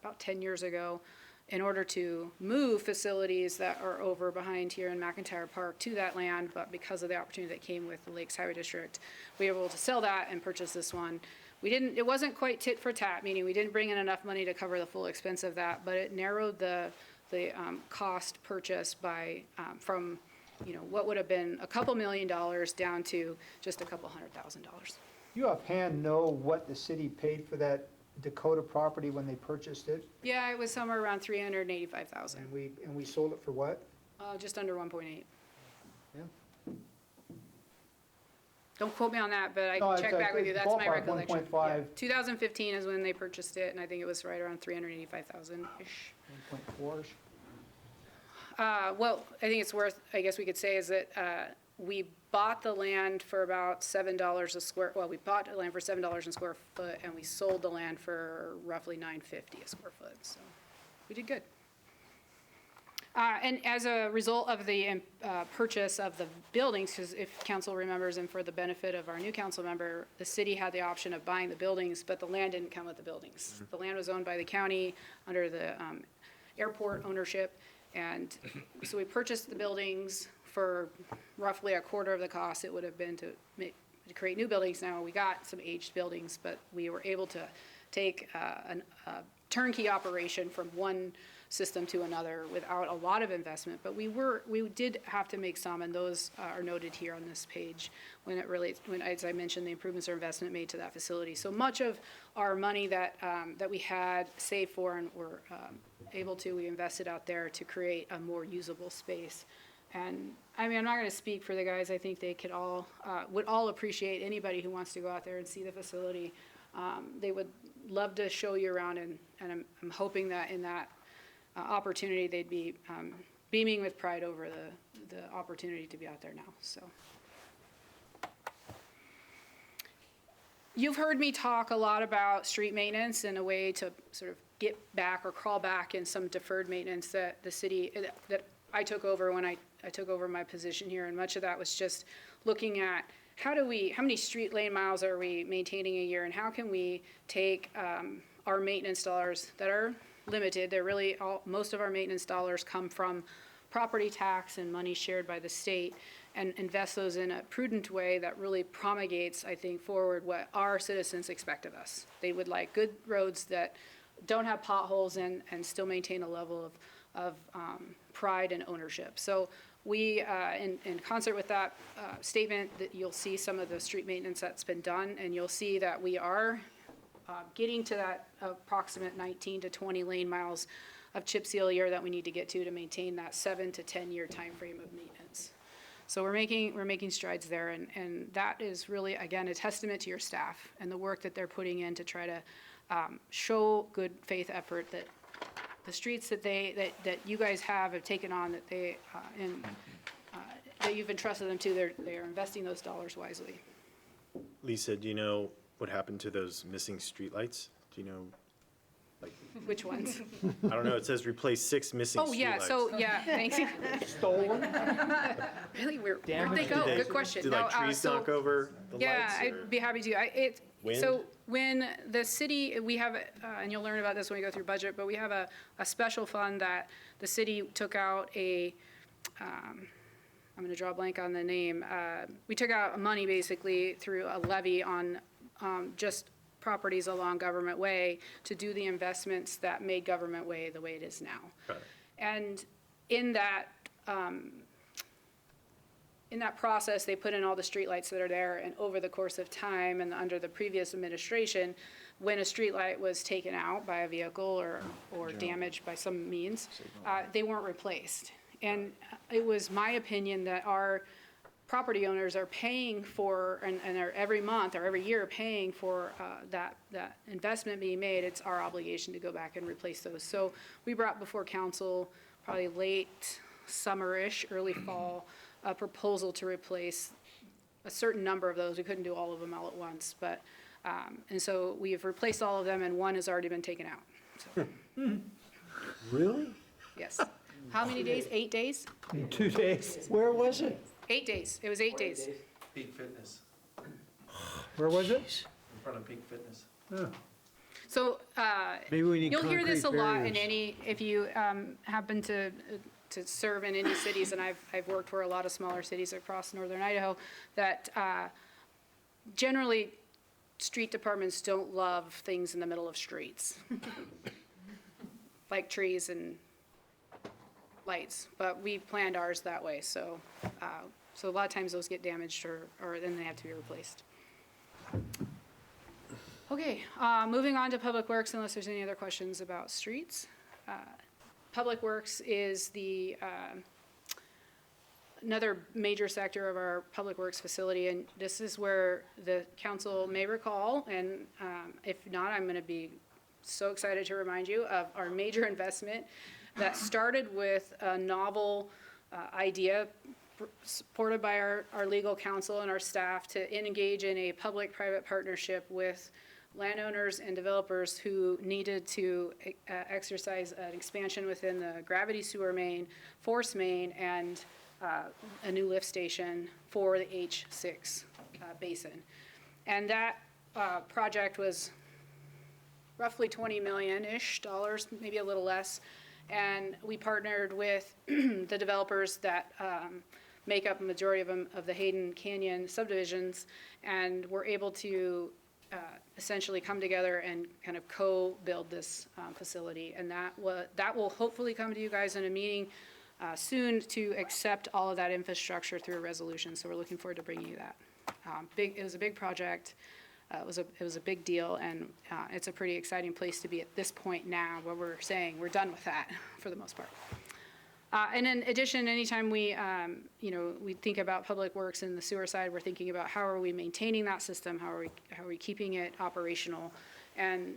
about 10 years ago in order to move facilities that are over behind here in McIntyre Park to that land, but because of the opportunity that came with the Lakes Highway District, we were able to sell that and purchase this one. It wasn't quite tit for tat, meaning we didn't bring in enough money to cover the full expense of that, but it narrowed the cost purchase by from what would have been a couple $1 million down to just a couple $100,000. You offhand know what the city paid for that Dakota property when they purchased it? Yeah, it was somewhere around 385,000, And we sold it for what? just under 1.8. Yeah. Don't quote me on that, but I No, can check it's back with you, that's my ballpark, recollection. 1.5. Yeah. 2015 is when they purchased it, and I think it was right around 385,000-ish. 1.4-ish? Well, I think it's worth, I guess we could say, is that we bought the land for about $7 a square, well, we bought the land for $7 a square foot, and we sold the land for roughly $9.50 a square foot, so we did good. And as a result of the purchase of the buildings, because if council remembers, and for the benefit of our new council member, the city had the option of buying the buildings, but the land didn't come with the buildings. The land was owned by the county under the airport ownership, and so we purchased the buildings for roughly a quarter of the cost it would have been to create new buildings. Now, we got some aged buildings, but we were able to take a turnkey operation from one system to another without a lot of investment, but we did have to make some, and those are noted here on this page when, as I mentioned, the improvements or investment made to that facility. So much of our money that we had saved for and were we invested out there to create a more usable space. And I mean, I'm not going to speak for the guys. I think they would all appreciate anybody who wants to go out there and see the facility. They would love to show you around, and I'm hoping that in that opportunity, they'd be beaming with pride over the opportunity to be out there now. So, you've heard me talk a lot about street maintenance and a way to sort of get back or crawl back in some deferred maintenance that the city, that I took over when I took over my position here, and much of that was just looking at how many street lane miles are we maintaining a year, and how can we take our maintenance dollars that are limited. They're really most of our maintenance dollars come from property tax and money shared by the state, and invest those in a prudent way that really promulgates, I think, forward what our citizens expect of us. They would like good roads that don't have potholes and still maintain a level of pride and ownership. So we, in concert with that statement, that you'll see some of the street maintenance that's been done, and you'll see that we are getting to that approximate 19 to 20 lane miles of chip seal a year that we need to get to maintain that 7 to 10 year time frame of maintenance. So we're making strides there, and that is really, again, a testament to your staff and the work that they're putting in to try to show good faith effort that the streets that you guys have taken on, that that you've entrusted them to, they're investing those dollars wisely. Lisa, do you know what happened to those missing streetlights? Do you know, like, Which ones? I don't know, it says replace 6 missing streetlights. Oh, yeah, so, yeah, thanks. Stolen? Really, where'd they Damaged? go? Good question. Did like No, trees so- knock over the lights? Yeah, or- I'd be happy to. Wind? So when the city, we have, and you'll learn about this when we go through budget, but we have a special fund that the city took out I'm going to draw a blank on the name. We took out money basically through a levy on just properties along Government Way to do the investments that made Government Way the way it is now. Got it. And in that process, they put in all the streetlights that are there, and over the course of time and under the previous administration, when a streetlight was taken out by a vehicle or damaged by some means, they weren't replaced. And it was my opinion that our property owners are paying for, and are every month or every year paying for that investment being made. It's our obligation to go back and replace those. So we brought before council, probably late summer-ish, early fall, a proposal to replace a certain number of those. We couldn't do all of them all at once, but, and so we've replaced all of them, and one has already been taken out. So, Really? yes. How many days? 8 days? 2 days. Where was it? 8 days. It was 8 days. Peak Fitness, Where was it? in front of Peak Fitness. So, Maybe we need you'll hear this a concrete lot in barriers. if you happen to serve in any cities, and I've worked for a lot of smaller cities across northern Idaho, that generally street departments don't love things in the middle of streets. Like trees and lights, but we planned ours that way, so, so a lot of times those get damaged or then they have to be replaced. Okay, moving on to Public Works, unless there's any other questions about streets. Public Works is the, another major sector of our Public Works facility, and this is where the council may recall, and if not, I'm gonna be so excited to remind you of our major investment that started with a novel idea supported by our legal counsel and our staff to engage in a public-private partnership with landowners and developers who needed to exercise an expansion within the gravity sewer main, force main, and a new lift station for the H6 basin. And that project was roughly $20 million-ish, maybe a little less. And we partnered with the developers that make up a majority of the Hayden Canyon subdivisions, and we're able to essentially come together and kind of co-build this facility. And that will hopefully come to you guys in a meeting soon to accept all of that infrastructure through a resolution. So we're looking forward to bringing you that. It was a big project. It was a big deal, and it's a pretty exciting place to be at this point now, where we're saying we're done with that for the most part. And in addition, anytime we think about Public Works and the sewer side, we're thinking about how are we maintaining that system, how are we keeping it operational. And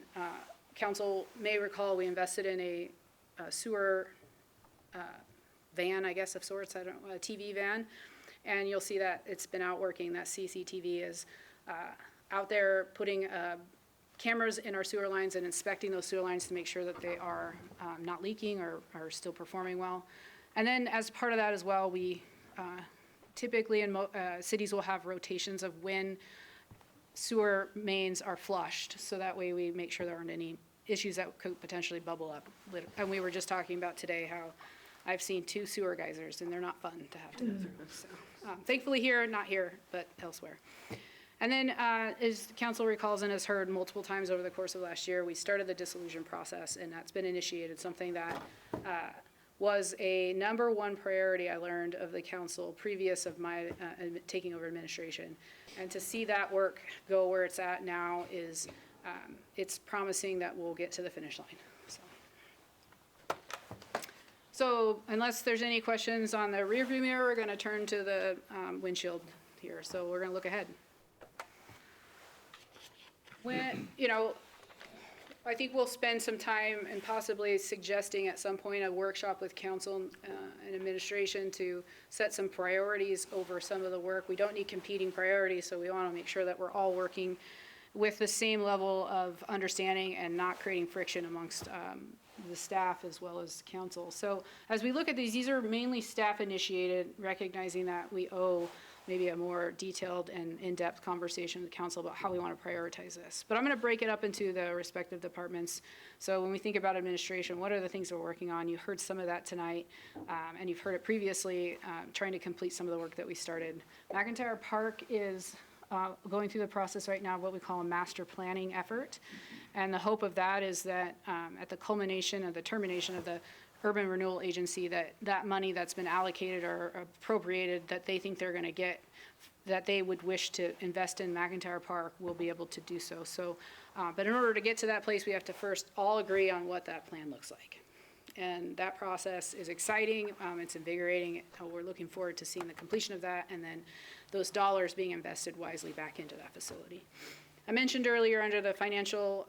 council may recall we invested in a sewer van, I guess of sorts, a TV van, and you'll see that it's been out working. That CCTV is out there putting cameras in our sewer lines and inspecting those sewer lines to make sure that they are not leaking or are still performing well. And then as part of that as well, we typically in cities will have rotations of when sewer mains are flushed. So that way we make sure there aren't any issues that could potentially bubble up. And we were just talking about today how I've seen 2 sewer geysers, and they're not fun to have to go through. So, thankfully here, not here, but elsewhere. And then, as the council recalls and has heard multiple times over the course of last year, we started the dissolution process, and that's been initiated, something that was a #1 priority I learned of the council previous of my taking over administration. And to see that work go where it's at now is, it's promising that we'll get to the finish line. So unless there's any questions on the rearview mirror, we're gonna turn to the windshield here. So we're gonna look ahead. When, I think we'll spend some time and possibly suggesting at some point a workshop with council and administration to set some priorities over some of the work. We don't need competing priorities, so we want to make sure that we're all working with the same level of understanding and not creating friction amongst the staff as well as council. So as we look at these are mainly staff initiated, recognizing that we owe maybe a more detailed and in-depth conversation with council about how we want to prioritize this. But I'm going to break it up into the respective departments. So when we think about administration, what are the things we're working on? You heard some of that tonight, and you've heard it previously, trying to complete some of the work that we started. McIntyre Park is going through the process right now of what we call a master planning effort. And the hope of that is that at the culmination of the termination of the Urban Renewal Agency, that money that's been allocated or appropriated that they think they're going to get, that they would wish to invest in McIntyre Park, will be able to do so. So, but in order to get to that place, we have to first all agree on what that plan looks like. And that process is exciting, it's invigorating. We're looking forward to seeing the completion of that and then those dollars being invested wisely back into that facility. I mentioned earlier under the financial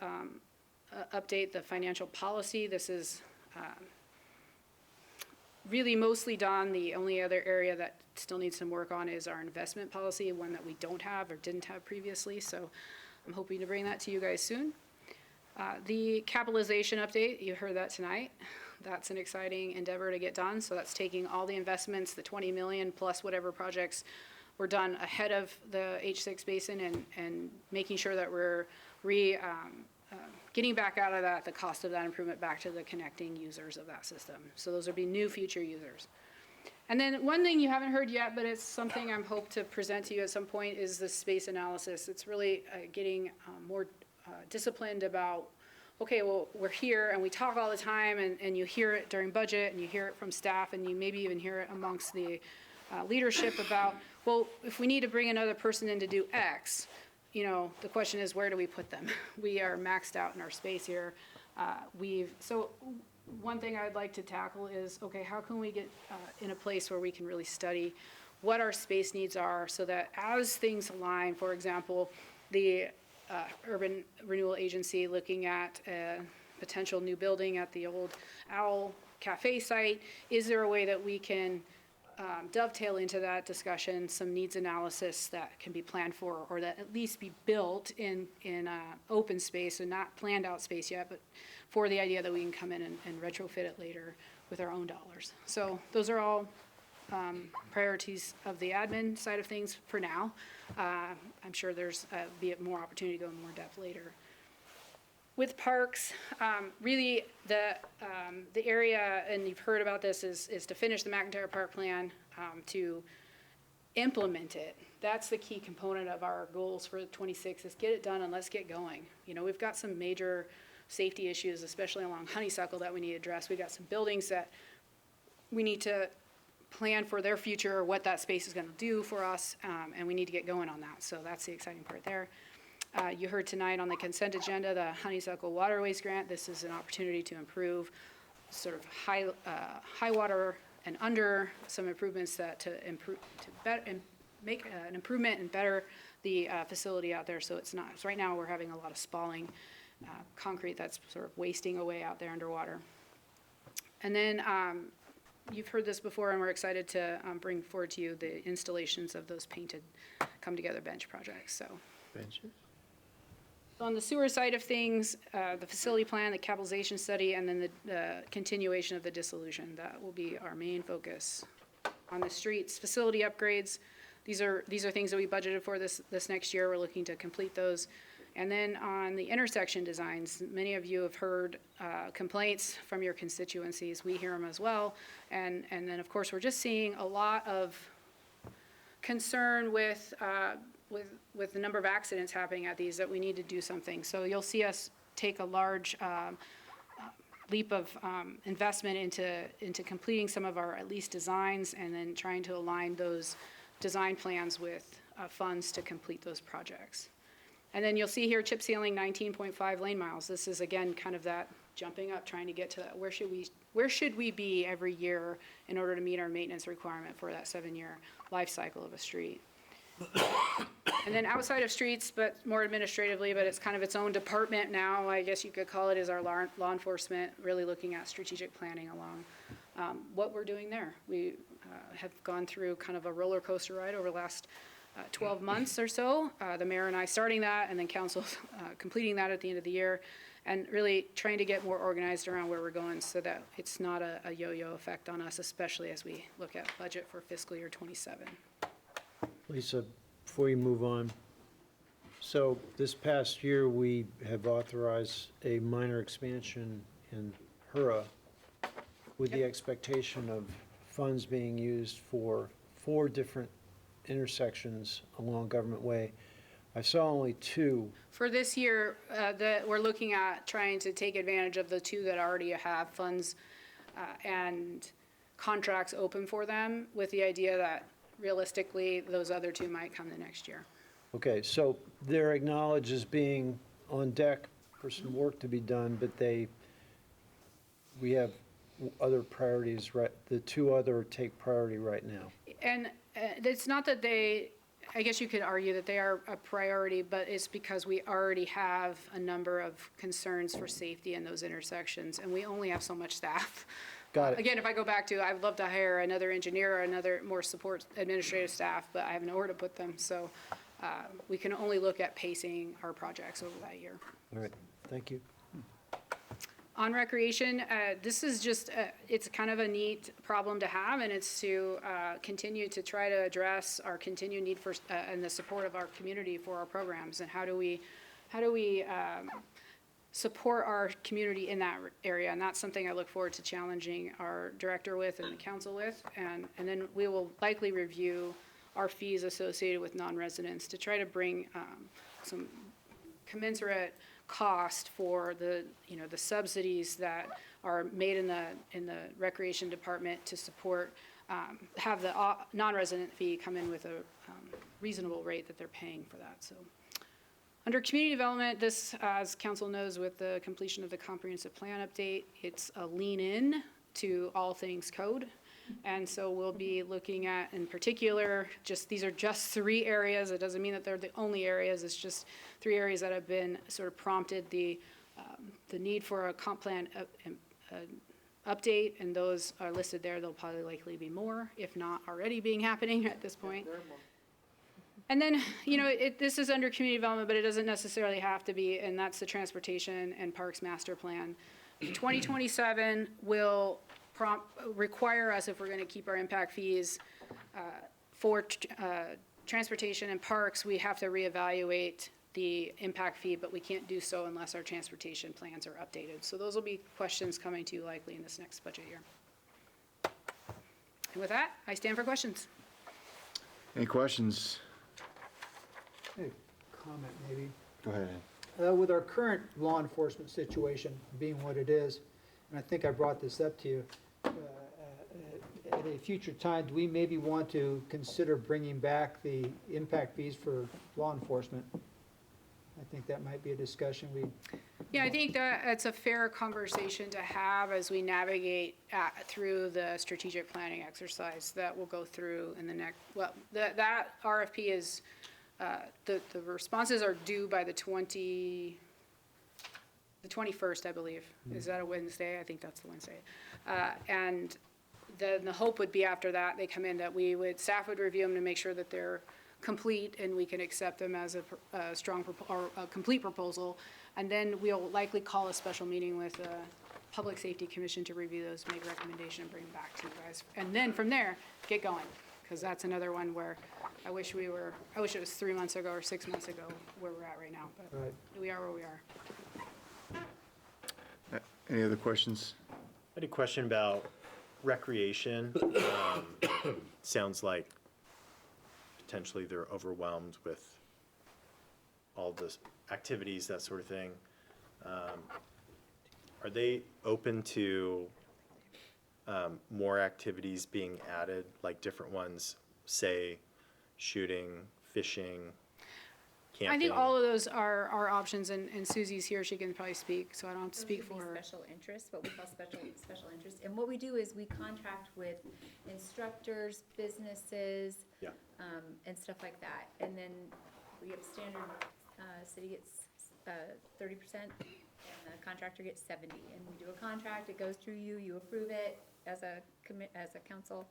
update, the financial policy. This is really mostly done. The only other area that still needs some work on is our investment policy, one that we don't have or didn't have previously. So I'm hoping to bring that to you guys soon. The capitalization update, you heard that tonight. That's an exciting endeavor to get done. So that's taking all the investments, the 20 million plus whatever projects were done ahead of the H6 basin and making sure that we're getting back out of that, the cost of that improvement back to the connecting users of that system. So those would be new future users. And then one thing you haven't heard yet, but it's something I'm hope to present to you at some point, is the space analysis. It's really getting more disciplined about okay, well, we're here and we talk all the time and you hear it during budget and you hear it from staff and you maybe even hear it amongst the leadership about, well, if we need to bring another person in to do X, you know, the question is, where do we put them? We are maxed out in our space here. So one thing I'd like to tackle is, okay, how can we get in a place where we can really study what our space needs are so that as things align, for example, the Urban Renewal Agency looking at a potential new building at the old Owl Cafe site, is there a way that we can dovetail into that discussion some needs analysis that can be planned for, or that at least be built in open space and not planned out space yet, but for the idea that we can come in and retrofit it later with our own dollars. So those are all priorities of the admin side of things for now. I'm sure there's be more opportunity to go in more depth later. With parks, really the area, and you've heard about this, is to finish the McIntyre Park plan, to implement it. That's the key component of our goals for 26, is get it done and let's get going. You know, we've got some major safety issues, especially along Honeysuckle, that we need to address. We've got some buildings that we need to plan for their future, what that space is going to do for us, and we need to get going on that. So that's the exciting part there. You heard tonight on the consent agenda, the Honeysuckle Waterways Grant. This is an opportunity to improve sort of high water and under, some improvements to make an improvement and better the facility out there. So it's not, so right now we're having a lot of spalling concrete that's sort of wasting away out there underwater. And then you've heard this before, and we're excited to bring forward to you the installations of those painted come together bench projects. So Benches? on the sewer side of things, the facility plan, the capitalization study, and then the continuation of the dissolution, that will be our main focus. On the streets, facility upgrades, these are things that we budgeted for this next year. We're looking to complete those. And then on the intersection designs, many of you have heard complaints from your constituencies. We hear them as well. And then, of course, we're just seeing a lot of concern with the number of accidents happening at these, that we need to do something. So you'll see us take a large leap of investment into completing some of our at least designs, and then trying to align those design plans with funds to complete those projects. And then you'll see here chip sealing 19.5 lane miles. This is again kind of that jumping up, trying to get to that, where should we be every year in order to meet our maintenance requirement for that 7-year life cycle of a street. And then outside of streets, but more administratively, but it's kind of its own department now, I guess you could call it, is our law enforcement, really looking at strategic planning along what we're doing there. We have gone through kind of a roller coaster ride over the last 12 months or so. The mayor and I starting that, and then council completing that at the end of the year, and really trying to get more organized around where we're going so that it's not a yo-yo effect on us, especially as we look at budget for fiscal year 27. Lisa, before you move on, so this past year, we have authorized a minor expansion in HURA with the expectation of funds being used for 4 different intersections along Government Way. I saw only 2. For this year, we're looking at trying to take advantage of the 2 that already have funds and contracts open for them, with the idea that realistically, those other 2 might come the next year. Okay, so they're acknowledged as being on deck for some work to be done, but we have other priorities, right? The 2 other take priority right now. And it's not that I guess you could argue that they are a priority, but it's because we already have a number of concerns for safety in those intersections, and we only have so much staff. Got it. Again, if I go back to, I'd love to hire another engineer or another more support administrative staff, but I have nowhere to put them. So we can only look at pacing our projects over that year. All right, thank you. On recreation, this is just, it's kind of a neat problem to have, and it's to continue to try to address our continued need for, and the support of our community for our programs, and how do we support our community in that area. And that's something I look forward to challenging our director with and the council with, and then we will likely review our fees associated with non-residents to try to bring some commensurate cost for the, the subsidies that are made in the recreation department to support, have the non-resident fee come in with a reasonable rate that they're paying for that, so. Under community development, this, as council knows, with the completion of the comprehensive plan update, it's a lean in to all things code. And so we'll be looking at, in particular, these are just 3 areas. It doesn't mean that they're the only areas. It's just 3 areas that have been sort of prompted the need for a comp plan update, and those are listed there. There'll probably likely be more, if not already happening at this point. And then, this is under community development, but it doesn't necessarily have to be, and that's the transportation and parks master plan. 2027 will require us, if we're going to keep our impact fees for transportation and parks, we have to reevaluate the impact fee, but we can't do so unless our transportation plans are updated. So those will be questions coming to you likely in this next budget year. And with that, I stand for questions. Any questions? Hey, comment maybe. Go ahead. With our current law enforcement situation being what it is, and I think I brought this up to you, at a future time, do we maybe want to consider bringing back the impact fees for law enforcement? I think that might be a discussion Yeah, I think that it's a fair conversation to have as we navigate through the strategic planning exercise that we'll go through in the next, that RFP is, the responses are due by the 21st, I believe. Is that a Wednesday? I think that's the Wednesday. And then the hope would be after that, they come in, that staff would review them to make sure that they're complete and we can accept them as a strong or a complete proposal. And then we'll likely call a special meeting with the Public Safety Commission to review those, make a recommendation, and bring them back to you guys. And then from there, get going, because that's another one where I wish it was 3 months ago or 6 months ago where we're at right now, but we are where we are. Any other questions? I had a question about recreation. Sounds like potentially they're overwhelmed with all the activities, that sort of thing. Are they open to more activities being added, like different ones, say shooting, fishing, camping? I think all of those are options, and Susie's here, she can probably speak, so I don't have to speak for her. Special interest, what we call special interest. And what we do is we contract with instructors, businesses, and stuff like that. And then we have standard, city gets 30%, and the contractor gets 70%. And we do a contract, it goes through you, you approve it as a council.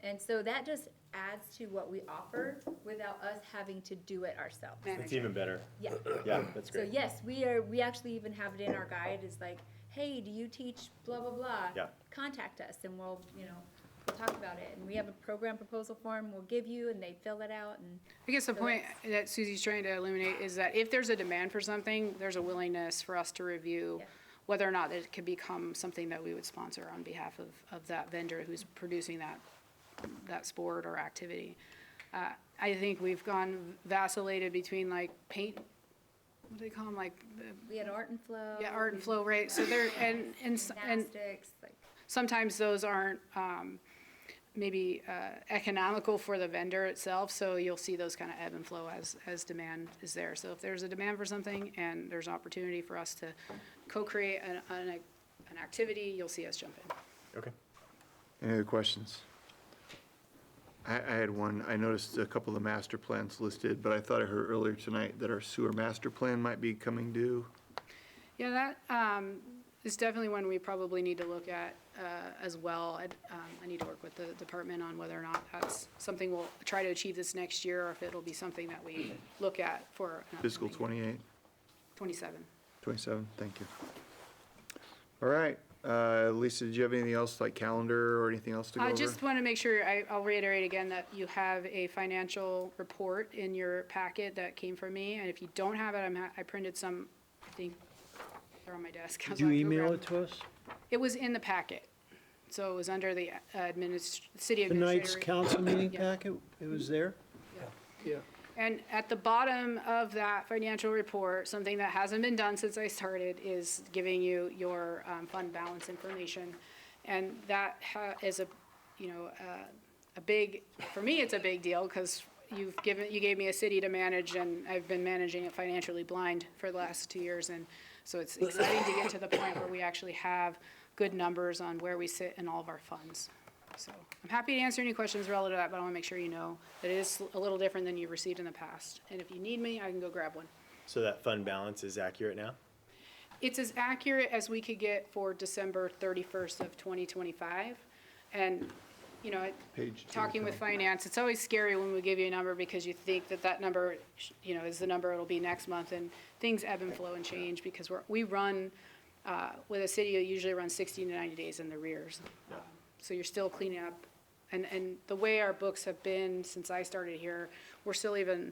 And so that just adds to what we offer without us having to do it ourselves. It's even better. Yeah. Yeah, that's great. So yes, we actually even have it in our guide, is like, hey, do you teach blah, blah, blah? Yeah. Contact us and we'll talk about it. And we have a program proposal form we'll give you, and they fill it out. And I guess the point that Susie's trying to illuminate is that if there's a demand for something, there's a willingness for us to review whether or not it could become something that we would sponsor on behalf of that vendor who's producing that sport or activity. I think we've vacillated between like paint, what do they call them, like? We had Art and Flow. Yeah, Art and Flow, right, so there, and Gymnastics, like. Sometimes those aren't maybe economical for the vendor itself, so you'll see those kind of ebb and flow as demand is there. So if there's a demand for something and there's an opportunity for us to co-create an activity, you'll see us jump in. Okay. Any other questions? I had one. I noticed a couple of the master plans listed, but I thought I heard earlier tonight that our sewer master plan might be coming due. Yeah, that is definitely one we probably need to look at as well. I need to work with the department on whether or not that's something we'll try to achieve this next year, or if it'll be something that we look at for Fiscal 28, 27. 27, thank you. All right, Lisa, did you have anything else, like calendar or anything else to go over? I just want to make sure, I'll reiterate again that you have a financial report in your packet that came from me, and if you don't have it, I printed some, I think they're on my desk. Did you email it to us? It was in the packet, so it was under the city administrator. Tonight's council meeting packet, it was there? Yeah. And at the bottom of that financial report, something that hasn't been done since I started is giving you your fund balance information. And that is a big, for me, it's a big deal because you gave me a city to manage, and I've been managing it financially blind for the last 2 years. And so it's exciting to get to the point where we actually have good numbers on where we sit in all of our funds. So I'm happy to answer any questions relative to that, but I want to make sure you know that it is a little different than you've received in the past. And if you need me, I can go grab one. So that fund balance is accurate now? It's as accurate as we could get for December 31st of 2025. And, you know, Page 2, talking with Tom. finance, it's always scary when we give you a number because you think that that number, you know, is the number it'll be next month. And things ebb and flow and change because we run, with a city, you usually run 60 to 90 days in the rears. So you're still cleaning up. And the way our books have been since I started here, we're still even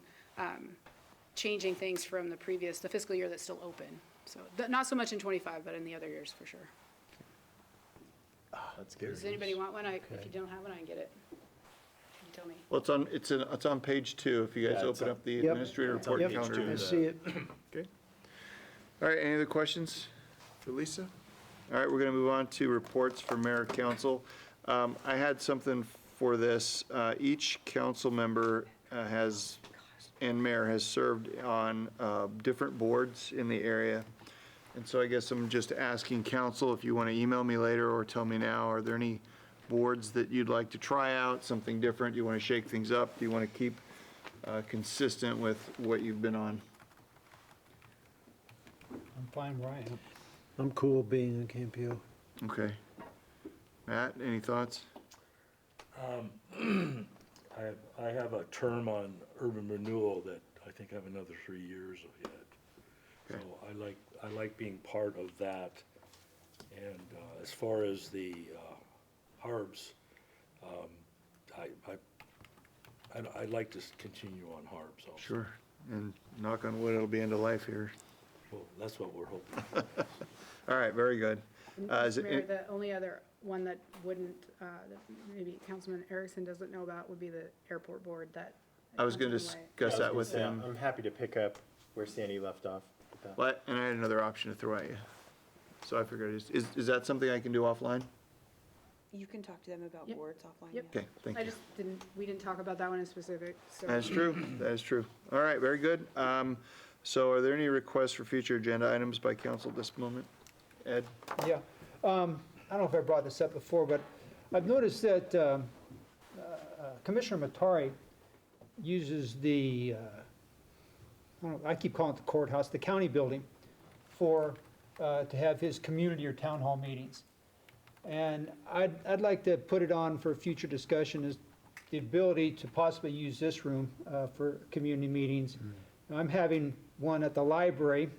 changing things from the fiscal year that's still open. So not so much in 25, but in the other years for sure. That's good. Does anybody want one? If you don't have one, I can get it. You tell me. Well, it's on page 2, if you guys Yeah, it's open on- up the Yep. administrator It's on report page calendar. two. I see it. Okay. All right, any other questions for Lisa? All right, we're going to move on to reports for mayor council. I had something for this. Each council member and mayor has served on different boards in the area. And so I guess I'm just asking council if you want to email me later or tell me now, are there any boards that you'd like to try out, something different? Do you want to shake things up? Do you want to keep consistent with what you've been on? I'm fine where I am. I'm cool being in Campio. Okay. Matt, any thoughts? I have a term on urban renewal that I think I have another 3 years of yet. So I like being part of that. And as far as the HARBs, I'd like to continue on HARBs also. Sure. And knock on wood, it'll be end of life here. Well, that's what we're hoping. All right, very good. Is it- Mayor, the only other one that wouldn't, that maybe Councilman Erickson doesn't know about would be the airport board that. I was going to Councilman White- discuss that with Yeah, him. I'm happy to pick up where Sandy left off with that. What? And I had another option to throw at you. So I figured, is that something I can do offline? You can talk to them about Yep. boards offline. Yep. yeah. Okay, thank I you. just we didn't talk about that one in specific, so. That is true, that is true. All right, very good. So are there any requests for future agenda items by council at this moment? Ed? Yeah. I don't know if I brought this up before, but I've noticed that Commissioner Matari uses I keep calling it the courthouse, the county building, to have his community or town hall meetings. And I'd like to put it on for future discussion is the ability to possibly use this room for community meetings. I'm having one at the library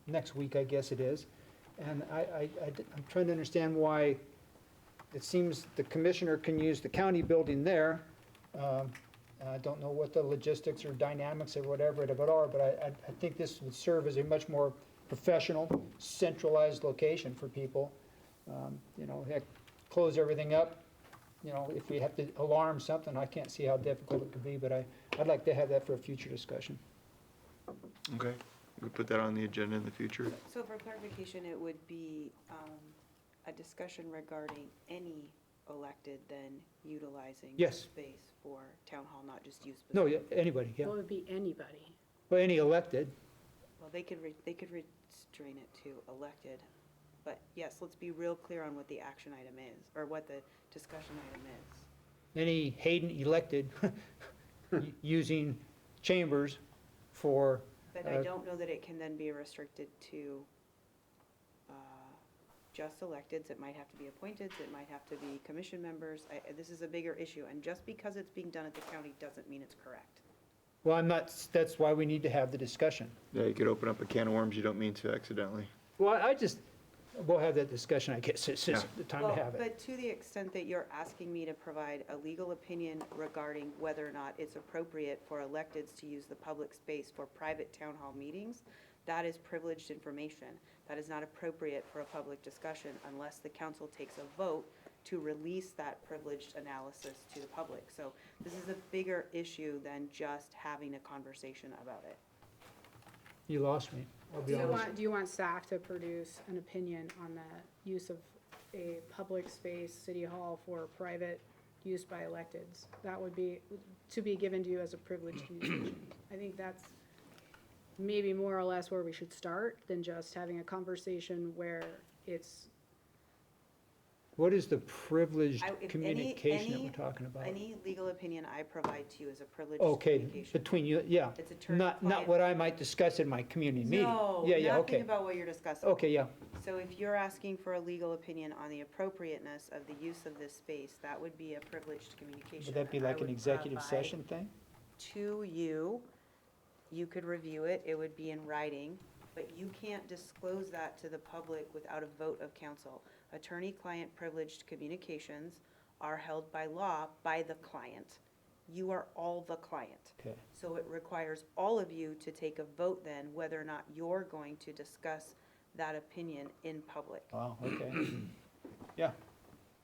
next week, I guess it is. And I'm trying to understand why it seems the commissioner can use the county building there. I don't know what the logistics or dynamics or whatever it are, but I think this would serve as a much more professional, centralized location for people. Heck, close everything up. If we have to alarm something, I can't see how difficult it could be, but I'd like to have that for a future discussion. Okay. We put that on the agenda in the future. So for clarification, it would be a discussion regarding any elected then utilizing the Yes. space for town hall, not just you No, specifically. yeah, anybody, yeah. Well, it would be anybody. Well, any elected. Well, they could restrain it to elected, but yes, let's be real clear on what the action item is, or what the discussion item is. Any Hayden elected using chambers for, But I don't know that it can then be restricted to just electeds. It might have to be appointed, it might have to be commission members. This is a bigger issue, and just because it's being done at the county doesn't mean it's correct. well, that's why we need to have the discussion. Yeah, you could open up a can of worms you don't mean to accidentally. Well, we'll have that discussion, I guess, it's just the time to have it. But to the extent that you're asking me to provide a legal opinion regarding whether or not it's appropriate for electeds to use the public space for private town hall meetings, that is privileged information. That is not appropriate for a public discussion unless the council takes a vote to release that privileged analysis to the public. So this is a bigger issue than just having a conversation about it. You lost me, I'll be honest. Do you want staff to produce an opinion on the use of a public space, city hall, for private use by electeds? That would be, to be given to you as a privileged communication. I think that's maybe more or less where we should start than just having a conversation where it's. What is the privileged If any- communication that any- we're talking about? Any legal opinion I provide to you is a privileged Okay, communication. between you, yeah. It's attorney Not client. what I might discuss in my community meeting. No, Yeah, yeah, nothing okay. about what you're discussing. Okay, yeah. So if you're asking for a legal opinion on the appropriateness of the use of this space, that would be a privileged communication. Would that be and I like an would executive provide session thing? To you, you could review it, it would be in writing, but you can't disclose that to the public without a vote of council. Attorney-client privileged communications are held by law by the client. You are all the client. Okay. So it requires all of you to take a vote then whether or not you're going to discuss that opinion in public. Wow, okay. Yeah,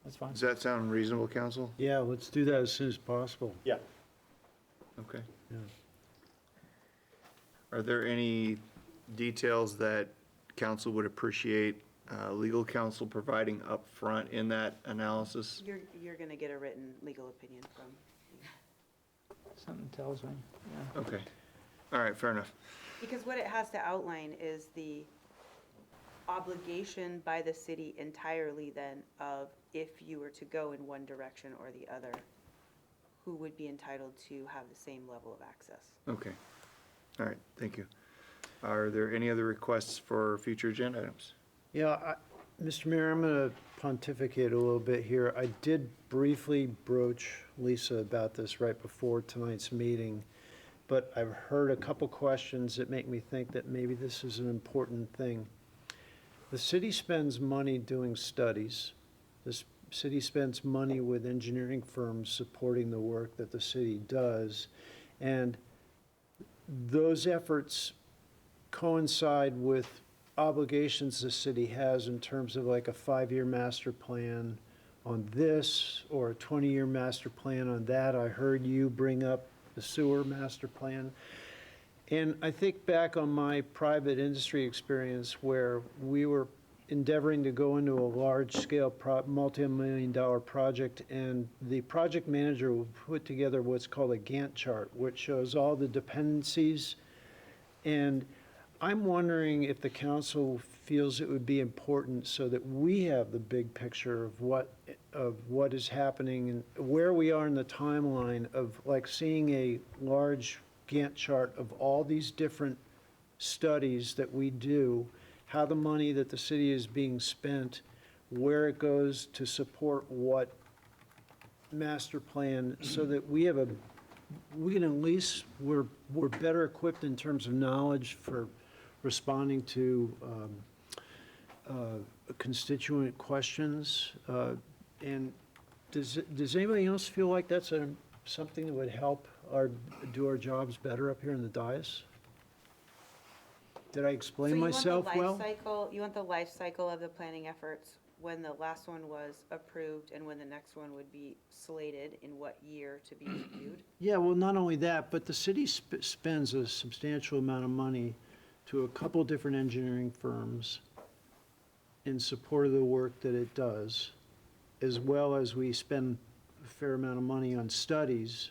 that's fine. Does that sound reasonable, council? Yeah, let's do that as soon as possible. Yeah. Okay. Yeah. Are there any details that council would appreciate legal counsel providing up front in that analysis? You're gonna get a written legal opinion from. Something tells me, yeah. Okay. All right, fair enough. Because what it has to outline is the obligation by the city entirely then of if you were to go in one direction or the other, who would be entitled to have the same level of access. Okay. All right, thank you. Are there any other requests for future agenda items? Yeah, Mr. Mayor, I'm going to pontificate a little bit here. I did briefly broach Lisa about this right before tonight's meeting, but I've heard a couple questions that make me think that maybe this is an important thing. The city spends money doing studies. The city spends money with engineering firms supporting the work that the city does. And those efforts coincide with obligations the city has in terms of like a 5-year master plan on this or a 20-year master plan on that. I heard you bring up the sewer master plan. And I think back on my private industry experience where we were endeavoring to go into a large-scale multi-million-dollar project, and the project manager will put together what's called a Gantt chart, which shows all the dependencies. And I'm wondering if the council feels it would be important so that we have the big picture of what is happening and where we are in the timeline of like seeing a large Gantt chart of all these different studies that we do, how the money that the city is being spent, where it goes to support what master plan, so that we can at least, we're better equipped in terms of knowledge for responding to constituent questions. And does anybody else feel like that's something that would help do our jobs better up here in the dais? Did I explain myself well? You want the life cycle of the planning efforts, when the last one was approved and when the next one would be slated, in what year to be reviewed? Yeah, well, not only that, but the city spends a substantial amount of money to a couple different engineering firms in support of the work that it does, as well as we spend a fair amount of money on studies.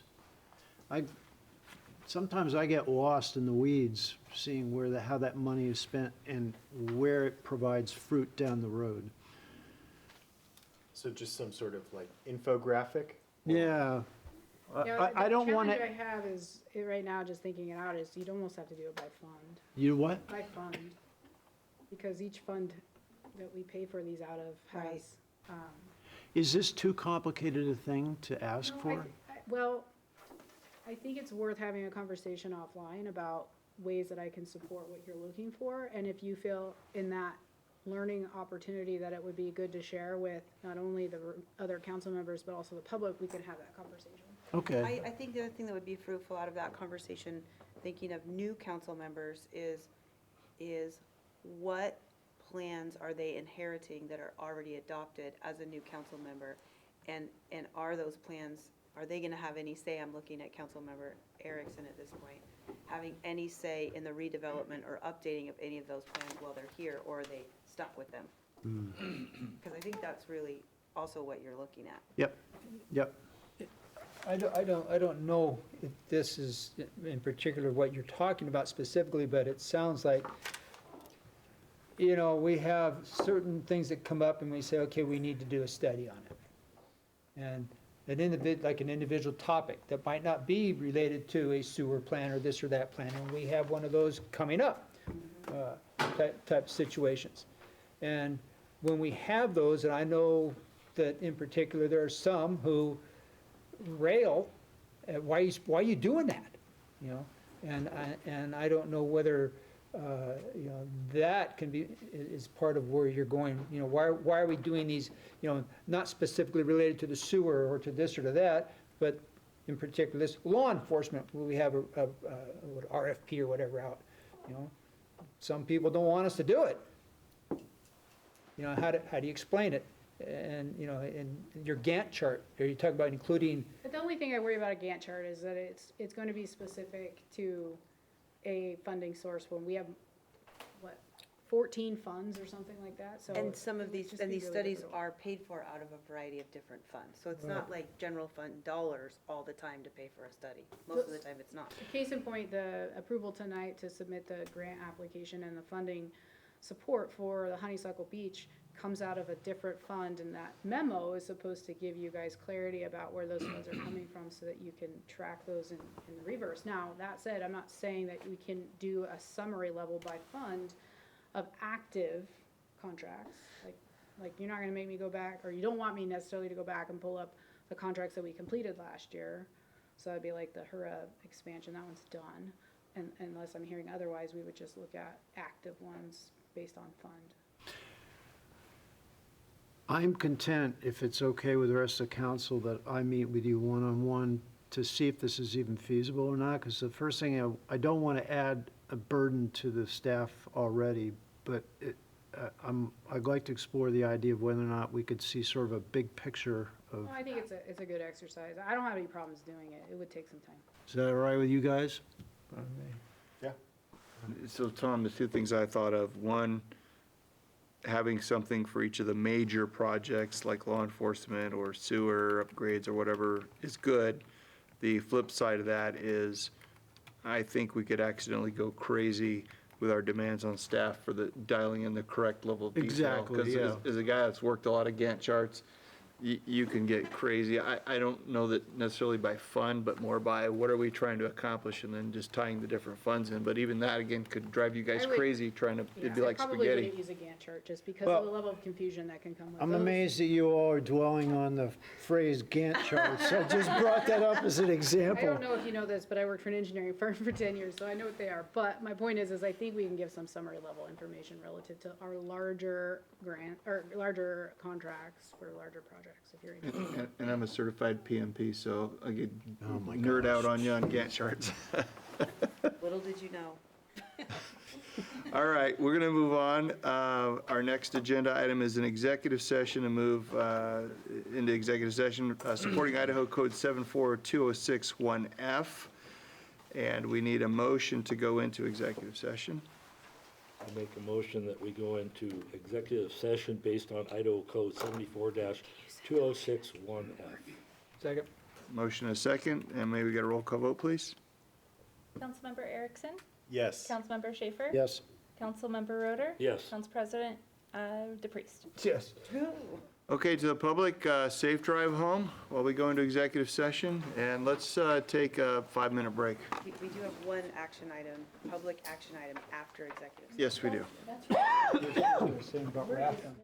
Sometimes I get lost in the weeds, seeing how that money is spent and where it provides fruit down the road. So just some sort of like infographic? Yeah. Yeah, I don't want The to. challenge I have is, right now, just thinking it out, is you'd almost have to do it by fund. You what? By fund. Because each fund that we pay for these out of Right. has, Is this too complicated a thing to ask no, for? well, I think it's worth having a conversation offline about ways that I can support what you're looking for. And if you feel in that learning opportunity that it would be good to share with not only the other council members, but also the public, we can have that conversation. Okay. I think the other thing that would be fruitful out of that conversation, thinking of new council members, is what plans are they inheriting that are already adopted as a new council member? And are those plans, are they gonna have any say, I'm looking at Councilmember Erickson at this point, having any say in the redevelopment or updating of any of those plans while they're here, or are they stuck with them? Because I think that's really also what you're looking at. Yep, yep. I don't know if this is in particular what you're talking about specifically, but it sounds like, you know, we have certain things that come up and we say, okay, we need to do a study on it. And like an individual topic that might not be related to a sewer plan or this or that plan, and we have one of those coming up, type situations. And when we have those, and I know that in particular, there are some who rail at why are you doing that? You know, and I don't know whether, you know, that can be, is part of where you're going, you know, why are we doing these, you know, not specifically related to the sewer or to this or to that, but in particular, this law enforcement, where we have a RFP or whatever out, you know. Some people don't want us to do it. You know, how do you explain it? And, you know, in your Gantt chart, are you talking about including? But the only thing I worry about a Gantt chart is that it's going to be specific to a funding source when we have, what, 14 funds or something like that, so. And some of it would these, just and be these really studies difficult. are paid for out of a variety of different funds. So it's not like general fund dollars all the time to pay for a study. Most of the time, it's not. Case in point, the approval tonight to submit the grant application and the funding support for the Honeysuckle Beach comes out of a different fund, and that memo is supposed to give you guys clarity about where those funds are coming from so that you can track those in the reverse. Now, that said, I'm not saying that we can do a summary level by fund of active contracts. Like you're not gonna make me go back, or you don't want me necessarily to go back and pull up the contracts that we completed last year. So that'd be like the HURA expansion, that one's done. And unless I'm hearing otherwise, we would just look at active ones based on fund. I'm content, if it's okay with the rest of the council, that I meet with you one-on-one to see if this is even feasible or not, because the first thing, I don't want to add a burden to the staff already, but I'd like to explore the idea of whether or not we could see sort of a big picture of, Well, I think it's a good exercise. I don't have any problems doing it. It would take some time. is that all right with you guys? So Tom, the two things I thought of, one, having something for each of the major projects like law enforcement or sewer upgrades or whatever is good. The flip side of that is, I think we could accidentally go crazy with our demands on staff for the dialing in the correct level of detail. Exactly, yeah. Because as a guy that's worked a lot of Gantt charts, you can get crazy. I don't know that necessarily by fund, but more by what are we trying to accomplish, and then just tying the different funds in. But even that, again, could drive you guys I would- crazy trying to, it'd be Yeah, like I probably spaghetti. wouldn't use a Gantt chart just because Well, of the level of confusion that can come with I'm those. amazed that you all are dwelling on the phrase Gantt charts. I just brought that up as an I example. don't know if you know this, but I worked for an engineering firm for 10 years, so I know what they are. But my point is I think we can give some summary level information relative to our larger grant, or larger contracts for larger projects, if you're interested. And I'm a certified PMP, so I could Oh my nerd out gosh. on you on Gantt charts. Little did you know. All right, we're going to move on. Our next agenda item is an executive session, and move into executive session supporting Idaho Code 742061F. And we need a motion to go into executive session. I make a motion that we go into executive session based on Idaho Code 74-2061F. Second. Motion and a second, and may we get a roll call vote, please? Councilmember Erickson? Yes. Councilmember Schaefer? Yes. Councilmember Roder? Yes. Council President DePriest? Yes. Okay, to the public, safe drive home while we go into executive session, and let's take a 5-minute break. We do have one action item, public action item after executive. Yes, we do. Saying about wrapping.